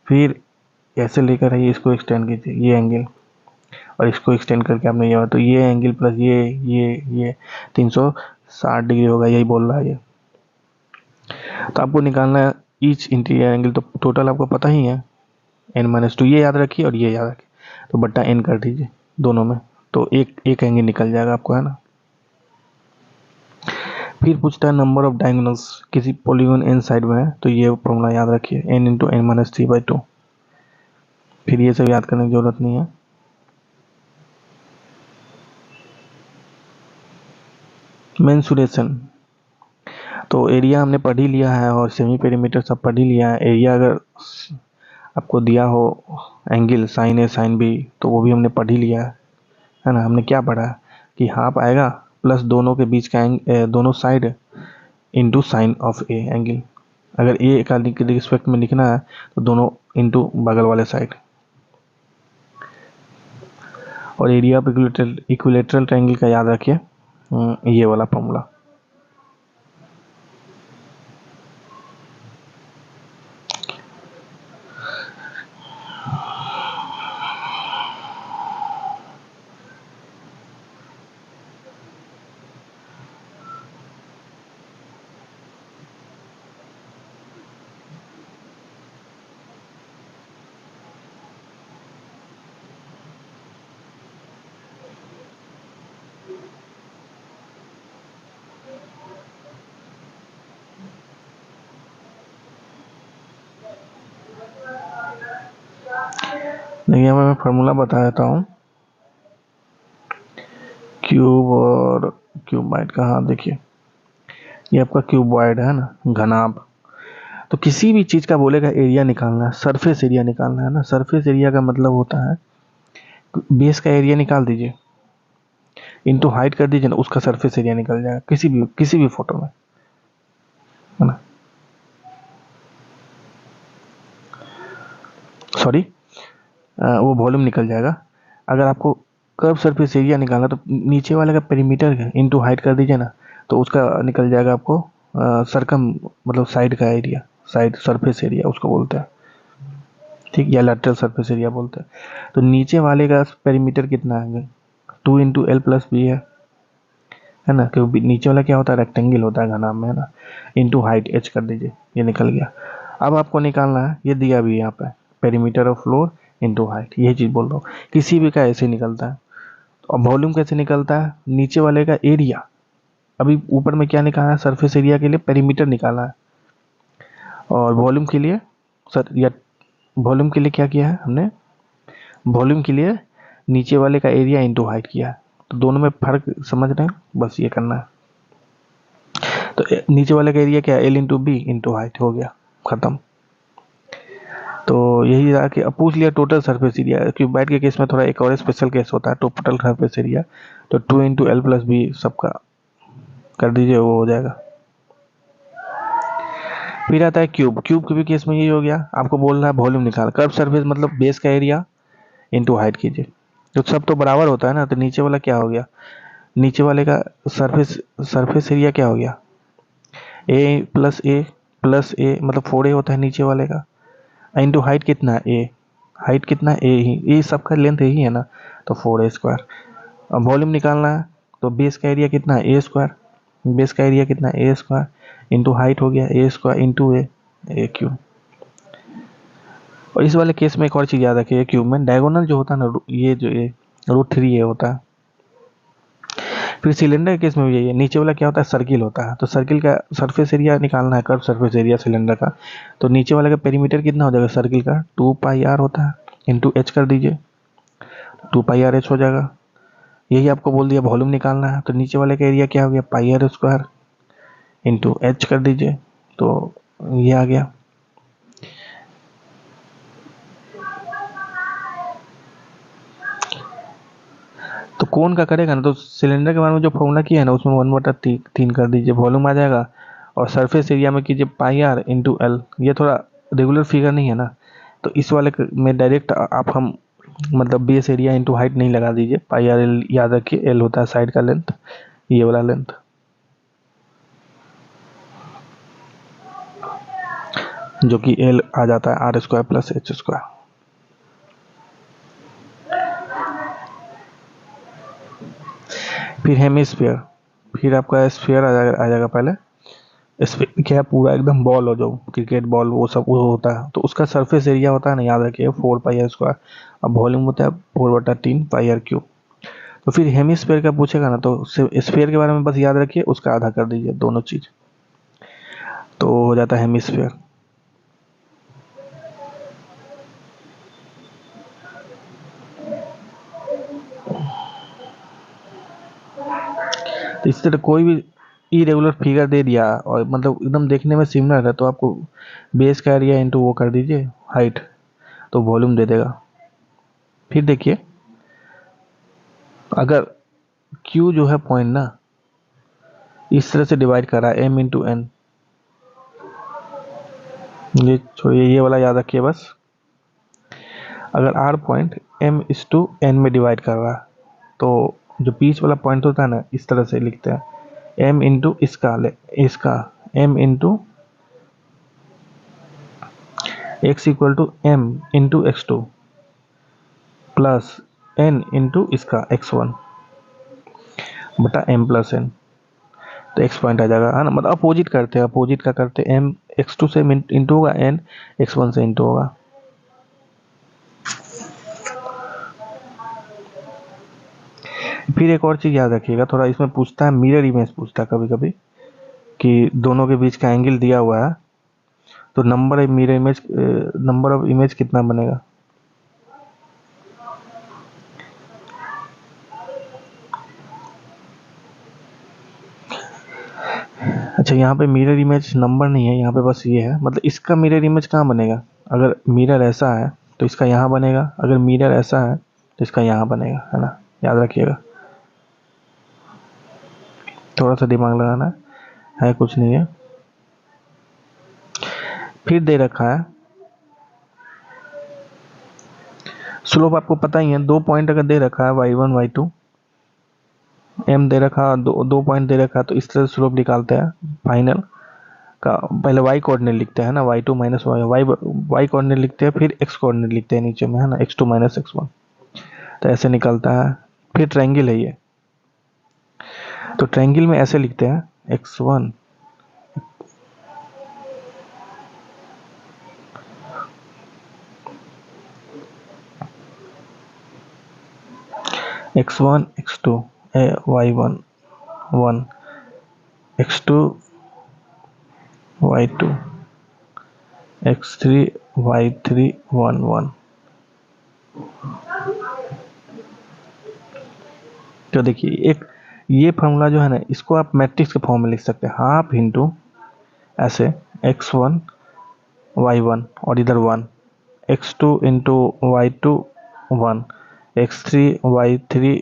फिर ऐसे लेकर आइए इसको एक्सटेंड कीजिए, ये एंगल और इसको एक्सटेंड करके आपने ये, तो ये एंगल प्लस ये 360 डिग्री होगा, यही बोल रहा है ये। तो आपको निकालना है ईच इंटीरियर एंगल, तो टोटल आपको पता ही है n-2, ये याद रखिए और ये याद रखिए, तो बट्टा n कर दीजिए दोनों में, तो एक एंगल निकल जाएगा आपको, है ना। फिर पूछता है नंबर ऑफ डायगोनल्स, किसी पॉलीगन n साइड में है तो ये फॉर्मूला याद रखिए, n इंटू n-3/2। फिर ये सब याद करने की जरूरत नहीं है। मेंसुरेशन, तो एरिया हमने पढ़ ही लिया है और सेमी पेरीमीटर सब पढ़ ही लिया है। एरिया अगर आपको दिया हो एंगल साइन ए साइन बी तो वो भी हमने पढ़ ही लिया है ना। हमने क्या पढ़ा कि हाफ आएगा प्लस दोनों के बीच का दोनों side into sine of A angle. अगर ए का रिस्पेक्ट में लिखना है तो दोनों इंटू बगल वाले साइड। और एरिया ऑफ इक्विलेटरल ट्रायंगल का याद रखिए, ये वाला फॉर्मूला। देखिए मैं फार्मूला बता देता हूँ क्यूब और क्यूबाइड का। हाँ देखिए ये आपका क्यूबॉइड है ना, घनाभ। तो किसी भी चीज़ का बोलेगा एरिया निकालना है, सरफेस एरिया निकालना है ना। सरफेस एरिया का मतलब होता है बेस का एरिया निकाल दीजिए इनटू हाइट कर दीजिए ना, उसका सरफेस एरिया निकल जाएगा किसी भी फोटो में, है ना। सॉरी वो वॉल्यूम निकल जाएगा। अगर आपको कर्व सरफेस एरिया निकालना तो नीचे वाले का पेरीमीटर इनटू हाइट कर दीजिए ना, तो उसका निकल जाएगा आपको सरकम मतलब साइड का एरिया, साइड सरफेस एरिया उसको बोलते हैं, ठीक, या लैटरल सरफेस एरिया बोलते हैं। तो नीचे वाले का पेरीमीटर कितना है, 2 इंटू एल प्लस बी है ना, क्योंकि नीचे वाला क्या होता है, रेक्टेंगल होता है घनाभ में, है ना, इंटू हाइट एच कर दीजिए, ये निकल गया। अब आपको निकालना है, ये दिया भी यहाँ पे perimeter of floor into height, यही चीज़ बोल रहा हूँ। किसी भी का ऐसे निकलता है। और वॉल्यूम कैसे निकलता है, नीचे वाले का एरिया, अभी ऊपर में क्या निकालना है, सरफेस एरिया के लिए पेरीमीटर निकालना है, और वॉल्यूम के लिए सर, या वॉल्यूम के लिए क्या किया है हमने, वॉल्यूम के लिए नीचे वाले का एरिया इंटू हाइट किया है। तो दोनों में फर्क समझ रहे हैं, बस ये करना है। तो नीचे वाले का एरिया क्या है, L into B into height, हो गया खत्म। तो यही रहा कि अब पूछ लिया टोटल सरफेस एरिया, क्यूबाइड के केस में थोड़ा एक और स्पेशल केस होता है टोटल सरफेस एरिया, तो 2 इंटू एल प्लस बी सबका कर दीजिए, वो हो जाएगा। फिर आता है क्यूब, क्यूब के भी केस में यही हो गया, आपको बोल रहा है वॉल्यूम निकाल, कर्व सरफेस मतलब बेस का एरिया इंटू हाइट कीजिए, तो सब तो बराबर होता है ना, तो नीचे वाला क्या हो गया, नीचे वाले का सरफेस सरफेस एरिया क्या हो गया, ए प्लस ए मतलब 4a होता है नीचे वाले का, इंटू हाइट कितना है ए, हाइट कितना है ए ही, ये सबका लेंथ यही है ना, तो 4a²। अब वॉल्यूम निकालना है, तो बेस का एरिया कितना है a², बेस का एरिया कितना है a² इंटू हाइट हो गया a² इंटू ए क्यूब। और इस वाले केस में एक और चीज़ याद रखिए, क्यूब में डायगोनल जो होता है ना, ये जो ये √3a होता है। फिर सिलेंडर के केस में भी यही है, नीचे वाला क्या होता है, सर्किल होता है, तो सर्किल का सरफेस एरिया निकालना है, कर्व सरफेस एरिया सिलेंडर का, तो नीचे वाले का पेरीमीटर कितना हो जाएगा सर्किल का, 2πr होता है, इंटू एच कर दीजिए, 2πrh हो जाएगा। यही आपको बोल दिया वॉल्यूम निकालना है, तो नीचे वाले का एरिया क्या हो गया, πr² इंटू एच कर दीजिए, तो ये आ गया। तो कौन का करेगा ना, तो सिलेंडर के बारे में जो फॉर्मूला किया है ना, उसमें 1/3 कर दीजिए, वॉल्यूम आ जाएगा, और सरफेस एरिया में कीजिए πr इंटू एल, ये थोड़ा रेगुलर फिगर नहीं है ना, तो इस वाले में डायरेक्ट आप हम मतलब बेस एरिया इंटू हाइट नहीं लगा दीजिए, πr एल याद रखिए, एल होता है साइड का लेंथ, ये वाला लेंथ। जो कि एल आ जाता है r² प्लस h²। फिर हेमिस्फीयर, फिर आपका स्फीयर आ जाएगा पहले, स्फीयर क्या है, पूरा एकदम बॉल हो जो क्रिकेट बॉल वो सब वो होता है, तो उसका सरफेस एरिया होता है ना, याद रखिए 4πr²। अब वॉल्यूम होता है 4/3πr³। तो फिर हेमिस्फीयर का पूछेगा ना, तो स्फीयर के बारे में बस याद रखिए, उसका आधा कर दीजिए दोनों चीज, तो हो जाता है हेमिस्फीयर। तो इस तरह कोई भी इरेगुलर फिगर दे दिया और मतलब एकदम देखने में सिमिलर है, तो आपको बेस का एरिया इंटू वो कर दीजिए हाइट, तो वॉल्यूम दे देगा। फिर देखिए, अगर Q जो है पॉइंट ना, इस तरह से डिवाइड कर रहा है m इंटू एन, ये छोड़िए, ये वाला याद रखिए बस। अगर R पॉइंट m/n में डिवाइड कर रहा है, तो जो बीच वाला पॉइंट होता है ना, इस तरह से लिखते हैं m इंटू इसका m into x equal to m into x2 plus n into इसका x1 बटा m प्लस n, तो x पॉइंट आ जाएगा, है ना, मतलब अपोजिट करते हैं, अपोजिट का करते हैं, m x2 से इंटू होगा, n x1 से इंटू होगा। फिर एक और चीज याद रखिएगा, थोड़ा इसमें पूछता है मिरर इमेज, पूछता है कभी कभी कि दोनों के बीच का एंगल दिया हुआ है, तो नंबर ऑफ इमेज कितना बनेगा। अच्छा, यहाँ पे मिरर इमेज नंबर नहीं है, यहाँ पे बस ये है, मतलब इसका मिरर इमेज कहाँ बनेगा, अगर मिरर ऐसा है तो इसका यहाँ बनेगा, अगर मिरर ऐसा है तो इसका यहाँ बनेगा, है ना, याद रखिएगा, थोड़ा सा दिमाग लगाना है कुछ नहीं है। फिर दे रखा है स्लोप, आपको पता ही है, 2 पॉइंट अगर दे रखा है y1 y2, m दे रखा है, दो पॉइंट दे रखा है, तो इस तरह स्लोप निकालते हैं फाइनल का। पहले y कोऑर्डिनेट लिखते हैं ना, y2 माइनस y कोऑर्डिनेट लिखते हैं, फिर x कोऑर्डिनेट लिखते हैं नीचे में, है ना, x2 माइनस x1, तो ऐसे निकलता है। फिर ट्रायंगल है ये, तो ट्रायंगल में ऐसे लिखते हैं x1 x1 x2 y1 1 x2 y2 x3 y3 1 1। तो देखिए एक ये फॉर्मूला जो है ना, इसको आप मैट्रिक्स के फॉर्म में लिख सकते हैं, हाफ इंटू ऐसे x1 y1 और इधर 1, x2 into y2 1, x3 y3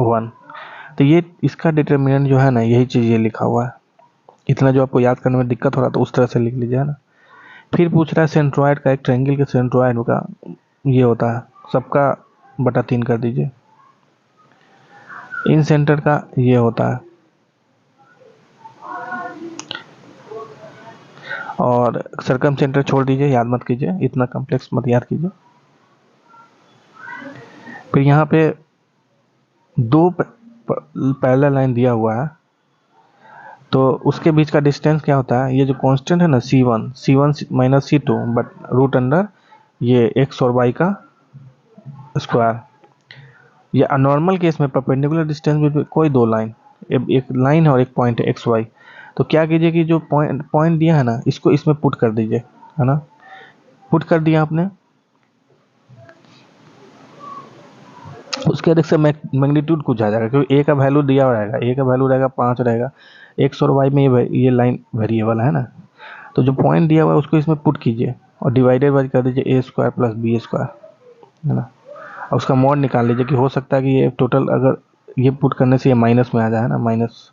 1। तो ये इसका डिटर्मिनेंट जो है ना, यही चीज़ ये लिखा हुआ है। इतना जो आपको याद करने में दिक्कत हो रहा है तो उस तरह से लिख लीजिए, है ना। फिर पूछ रहा है सेंट्रॉइड का, एक ट्रायंगल के सेंट्रॉइड का ये होता है सबका बटा 3 कर दीजिए। इन सेंटर का ये होता है, और सरकम सेंटर छोड़ दीजिए, याद मत कीजिए, इतना कॉम्प्लेक्स मत याद कीजिए। फिर यहाँ पे दो पैरेलल लाइन दिया हुआ है, तो उसके बीच का डिस्टेंस क्या होता है, ये जो कांस्टेंट है ना C1 minus C2 but root under ये x और y का स्क्वायर। ये नॉर्मल केस में परपेंडिकुलर डिस्टेंस में कोई दो लाइन, एक लाइन है और एक पॉइंट है एक्स वाई, तो क्या कीजिए कि जो पॉइंट दिया है ना, इसको इसमें पुट कर दीजिए, है ना। पुट कर दिया आपने, उसके अधिक से मैग्नीट्यूड कुछ आ जाएगा, क्योंकि ए का वैल्यू दिया रहेगा, ए का वैल्यू रहेगा 5 रहेगा, एक्स और वाई में ये लाइन वेरिएबल है ना। तो जो पॉइंट दिया हुआ है उसको इसमें पुट कीजिए और डिवाइडेड बाय कर दीजिए a² प्लस b², है ना। और उसका मॉड निकाल लीजिए कि हो सकता है कि ये टोटल अगर ये पुट करने से ये माइनस में आ जाए ना, माइनस,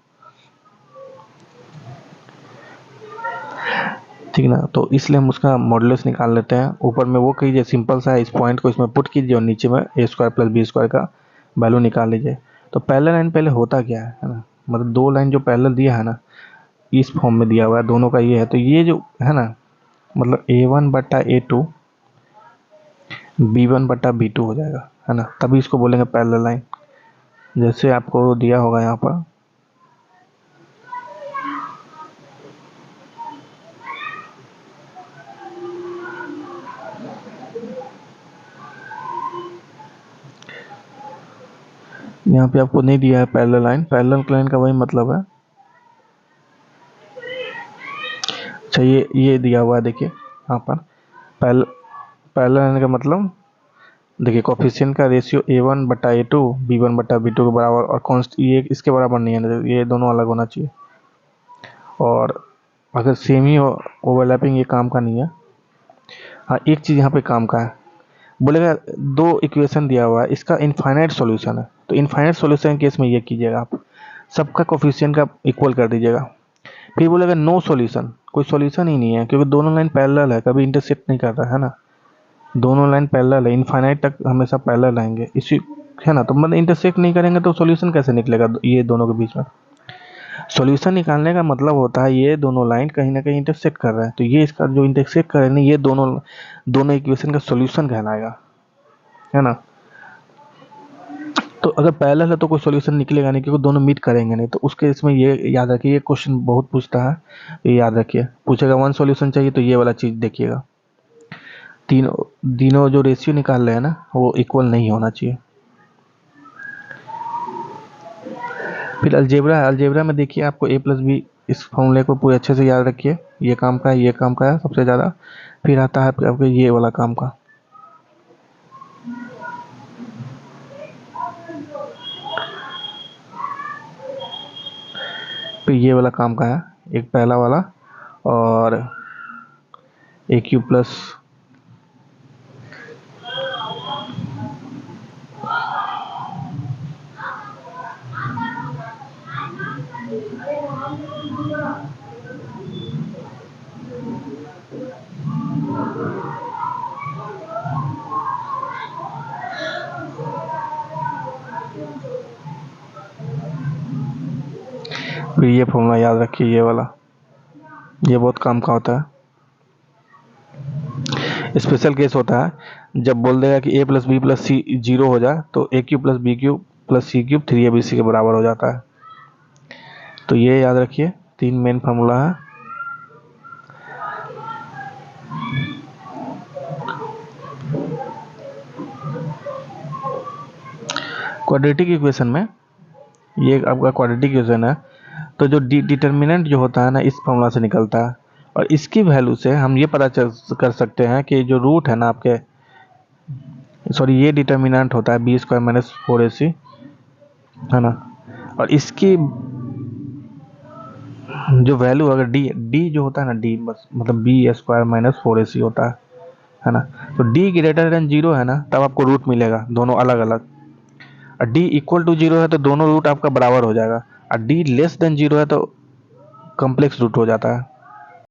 ठीक ना। तो इसलिए हम उसका मॉडुलस निकाल लेते हैं। ऊपर में वो कीजिए, सिंपल सा है, इस पॉइंट को इसमें पुट कीजिए और नीचे में a² प्लस b² का वैल्यू निकाल लीजिए। तो पहला लाइन पहले होता क्या है ना, मतलब दो लाइन जो पैरेलल दिया है ना, इस फॉर्म में दिया हुआ है, दोनों का ये है, तो ये जो है ना, मतलब a1 बटा a2 b1 बटा b2 हो जाएगा, है ना। तभी इसको बोलेंगे पैरेलल लाइन, जैसे आपको दिया होगा यहाँ पर। यहाँ पे आपको नहीं दिया है पैरेलल लाइन, पैरेलल लाइन का वही मतलब है। अच्छा ये दिया हुआ है, देखिए यहाँ पर पैरेलल लाइन का मतलब, देखिए कोफिशिएंट का रेशियो a1 बटा a2 b1 बटा b2 के बराबर, और कॉन्स्ट ये इसके बराबर नहीं है, ये दोनों अलग होना चाहिए। और अगर सेम ही ओवरलैपिंग, ये काम का नहीं है। हाँ एक चीज़ यहाँ पे काम का है, बोलेगा दो इक्वेशन दिया हुआ है, इसका इनफाइनाइट सॉल्यूशन है, तो इनफाइनाइट सॉल्यूशन केस में ये कीजिएगा आप, सबका कोफिशिएंट का इक्वल कर दीजिएगा। फिर बोलेगा नो सॉल्यूशन, कोई सॉल्यूशन ही नहीं है, क्योंकि दोनों लाइन पैरेलल है, कभी इंटरसेक्ट नहीं कर रहा है ना, दोनों लाइन पैरेलल है, इनफाइनाइट तक हमेशा पैरेलल आएंगे इसी, है ना। तो मतलब इंटरसेक्ट नहीं करेंगे तो सॉल्यूशन कैसे निकलेगा ये दोनों के बीच में। सॉल्यूशन निकालने का मतलब होता है ये दोनों लाइन कहीं ना कहीं इंटरसेक्ट कर रहा है, तो ये इसका जो इंटरसेक्ट कर रहे हैं ये दोनों इक्वेशन का सॉल्यूशन कहलाएगा, है ना। तो अगर पैरेलल है तो कोई सॉल्यूशन निकलेगा नहीं, क्योंकि दोनों मीट करेंगे नहीं। तो उसके इसमें ये याद रखिए, ये क्वेश्चन बहुत पूछता है, ये याद रखिए। पूछेगा वन सॉल्यूशन चाहिए तो ये वाला चीज़ देखिएगा, तीनों जो रेशियो निकाल रहे हैं ना वो इक्वल नहीं होना चाहिए। फिर अलजेब्रा में देखिए आपको a प्लस बी, इस फॉर्मूले को पूरे अच्छे से याद रखिए, ये काम का है, ये काम का है सबसे ज़्यादा। फिर आता है आपके ये वाला काम का, फिर ये वाला काम का है, एक पहला वाला, और a³ प्लस फिर ये फॉर्मूला याद रखिए, ये वाला, ये बहुत काम का होता है। स्पेशल केस होता है जब बोल देगा कि a प्लस बी प्लस सी 0 हो जाए, तो a³ plus b³ plus c³ 3abc के बराबर हो जाता है। तो ये याद रखिए, तीन मेन फार्मूला है। क्वाड्रेटिक इक्वेशन में, ये आपका क्वाड्रेटिक इक्वेशन है, तो जो डिटर्मिनेंट जो होता है ना, इस फॉर्मूला से निकलता है, और इसकी वैल्यू से हम ये पता कर सकते हैं कि जो रूट है ना आपके, सॉरी ये डिटर्मिनेंट होता है बी स्क्वायर माइनस 4ac, है ना। और इसकी जो वैल्यू अगर डी डी जो होता है ना, डी बस मतलब बी स्क्वायर माइनस 4ac होता है ना। तो डी ग्रेटर देन जीरो है ना, तब आपको रूट मिलेगा दोनों अलग अलग। और डी इक्वल टू जीरो है तो दोनों रूट आपका बराबर हो जाएगा। और डी लेस देन जीरो है तो कॉम्प्लेक्स रूट हो जाता है।